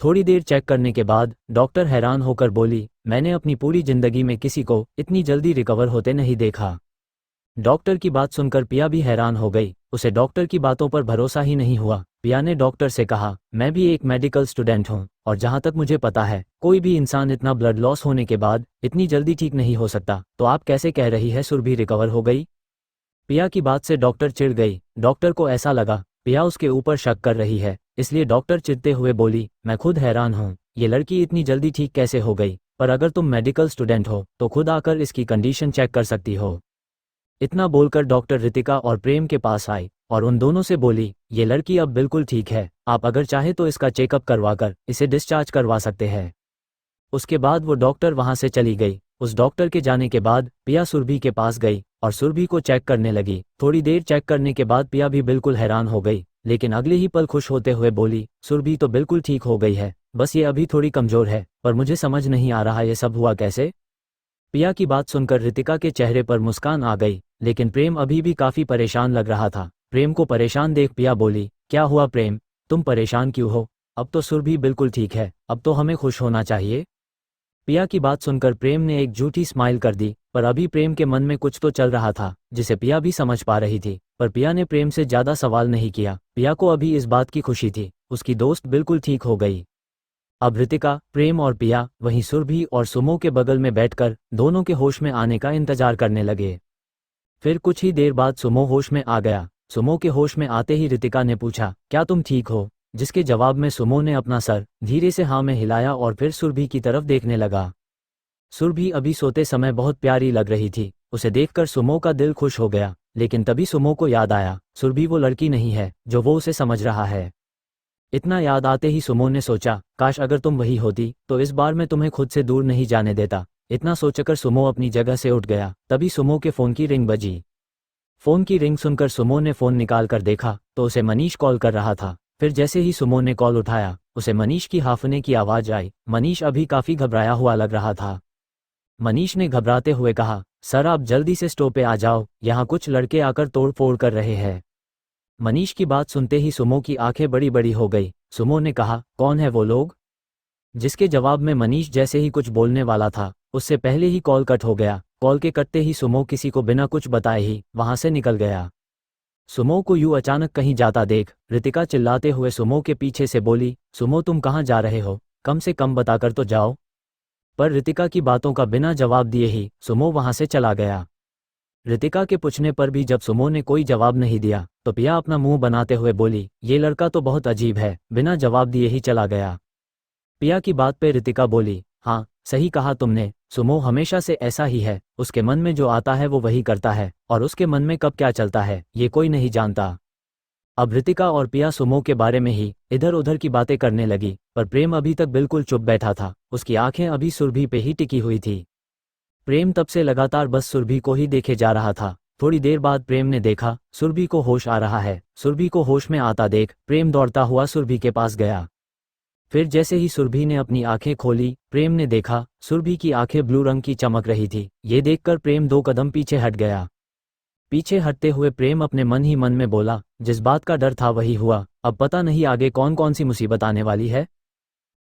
थोड़ी देर चेक करने के बाद डॉक्टर हैरान होकर बोली, मैंने अपनी पूरी जिंदगी में किसी को इतनी जल्दी रिकवर होते नहीं देखा। डॉक्टर की बात सुनकर पिया भी हैरान हो गई, उसे डॉक्टर की बातों पर भरोसा ही नहीं हुआ। पिया ने डॉक्टर से कहा, मैं भी एक मेडिकल स्टूडेंट हूँ और जहाँ तक मुझे पता है कोई भी इंसान इतना ब्लड लॉस होने के बाद इतनी जल्दी ठीक नहीं हो सकता, तो आप कैसे कह रही है सुरभि रिकवर हो गई? पिया की बात से डॉक्टर चिढ़ गई। डॉक्टर को ऐसा लगा पिया उसके ऊपर शक कर रही है, इसलिए डॉक्टर चिढ़ते हुए बोली, मैं खुद हैरान हूँ ये लड़की इतनी जल्दी ठीक कैसे हो गई, पर अगर तुम मेडिकल स्टूडेंट हो तो खुद आकर इसकी कंडीशन चेक कर सकती हो। इतना बोलकर डॉक्टर रितिका और प्रेम के पास आई और उन दोनों से बोली, ये लड़की अब बिल्कुल ठीक है, आप अगर चाहे तो इसका चेकअप करवाकर इसे डिस्चार्ज करवा सकते हैं। उसके बाद वो डॉक्टर वहां से चली गई। उस डॉक्टर के जाने के बाद पिया सुरभि के पास गई और सुरभि को चेक करने लगी। थोड़ी देर चेक करने के बाद पिया भी बिल्कुल हैरान हो गई, लेकिन अगले ही पल खुश होते हुए बोली, सुरभि तो बिल्कुल ठीक हो गई है, बस ये अभी थोड़ी कमजोर है, पर मुझे समझ नहीं आ रहा ये सब हुआ कैसे। पिया की बात सुनकर रितिका के चेहरे पर मुस्कान आ गई, लेकिन प्रेम अभी भी काफी परेशान लग रहा था। प्रेम को परेशान देख पिया बोली, क्या हुआ प्रेम, तुम परेशान क्यों हो? अब तो सुरभि बिल्कुल ठीक है, अब तो हमें खुश होना चाहिए। पिया की बात सुनकर प्रेम ने एक झूठी स्माइल कर दी, पर अभी प्रेम के मन में कुछ तो चल रहा था जिसे पिया भी समझ पा रही थी। पर पिया ने प्रेम से ज्यादा सवाल नहीं किया। पिया को अभी इस बात की खुशी थी, उसकी दोस्त बिल्कुल ठीक हो गई। अब रितिका, प्रेम और पिया वहीं सुरभि और सुमो के बगल में बैठकर दोनों के होश में आने का इंतजार करने लगे। फिर कुछ ही देर बाद सुमो होश में आ गया। सुमो के होश में आते ही रितिका ने पूछा, क्या तुम ठीक हो? जिसके जवाब में सुमो ने अपना सर धीरे से हाँ में हिलाया और फिर सुरभि की तरफ देखने लगा। सुरभि अभी सोते समय बहुत प्यारी लग रही थी। उसे देखकर सुमो का दिल खुश हो गया, लेकिन तभी सुमो को याद आया सुरभि वो लड़की नहीं है जो वो उसे समझ रहा है। इतना याद आते ही सुमो ने सोचा, काश अगर तुम वही होती तो इस बार मैं तुम्हें खुद से दूर नहीं जाने देता। इतना सोचकर सुमो अपनी जगह से उठ गया। तभी सुमो के फ़ोन की रिंग बजी। फ़ोन की रिंग सुनकर सुमो ने फ़ोन निकाल कर देखा तो उसे मनीष कॉल कर रहा था। फिर जैसे ही सुमो ने कॉल उठाया, उसे मनीष की हांफने की आवाज़ आई। मनीष अभी काफ़ी घबराया हुआ लग रहा था। मनीष ने घबराते हुए कहा, सर आप जल्दी से स्टोव पे आ जाओ, यहाँ कुछ लड़के आकर तोड़ फोड़ कर रहे हैं। मनीष की बात सुनते ही सुमो की आंखें बड़ी बड़ी हो गई। सुमो ने कहा, कौन है वो लोग? जिसके जवाब में मनीष जैसे ही कुछ बोलने वाला था, उससे पहले ही कॉल कट हो गया। कॉल के कटते ही सुमो किसी को बिना कुछ बताए ही वहां से निकल गया। सुमो को यूं अचानक कहीं जाता देख रितिका चिल्लाते हुए सुमो के पीछे से बोली, सुमो तुम कहाँ जा रहे हो? कम से कम बताकर तो जाओ। पर रितिका की बातों का बिना जवाब दिए ही सुमो वहां से चला गया। रितिका के पूछने पर भी जब सुमो ने कोई जवाब नहीं दिया तो पिया अपना मुंह बनाते हुए बोली, ये लड़का तो बहुत अजीब है, बिना जवाब दिए ही चला गया। पिया की बात पे रितिका बोली, हाँ सही कहा तुमने, सुमो हमेशा से ऐसा ही है, उसके मन में जो आता है वो वही करता है और उसके मन में कब क्या चलता है ये कोई नहीं जानता। अब रितिका और पिया सुमो के बारे में ही इधर उधर की बातें करने लगी, पर प्रेम अभी तक बिल्कुल चुप बैठा था। उसकी आंखें अभी सुरभि पे ही टिकी हुई थी। प्रेम तब से लगातार बस सुरभि को ही देखे जा रहा था। थोड़ी देर बाद प्रेम ने देखा सुरभि को होश आ रहा है। सुरभि को होश में आता देख प्रेम दौड़ता हुआ सुरभि के पास गया। फिर जैसे ही सुरभि ने अपनी आंखें खोली, प्रेम ने देखा सुरभि की आंखें ब्लू रंग की चमक रही थी। ये देखकर प्रेम 2 कदम पीछे हट गया। पीछे हटते हुए प्रेम अपने मन ही मन में बोला, जिस बात का डर था वही हुआ, अब पता नहीं आगे कौन कौन सी मुसीबत आने वाली है।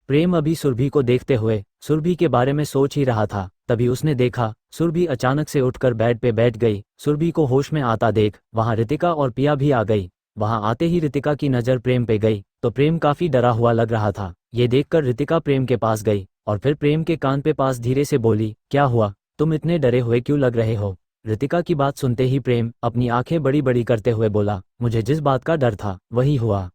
प्रेम अभी सुरभि को देखते हुए सुरभि के बारे में सोच ही रहा था, तभी उसने देखा सुरभि अचानक से उठकर बेड पे बैठ गई। सुरभि को होश में आता देख वहां रितिका और पिया भी आ गई। वहां आते ही रितिका की नज़र प्रेम पे गई तो प्रेम काफी डरा हुआ लग रहा था। ये देखकर रितिका प्रेम के पास गई और फिर प्रेम के कान पे पास धीरे से बोली, क्या हुआ, तुम इतने डरे हुए क्यों लग रहे हो? रितिका की बात सुनते ही प्रेम अपनी आंखें बड़ी बड़ी करते हुए बोला, मुझे जिस बात का डर था वही हुआ।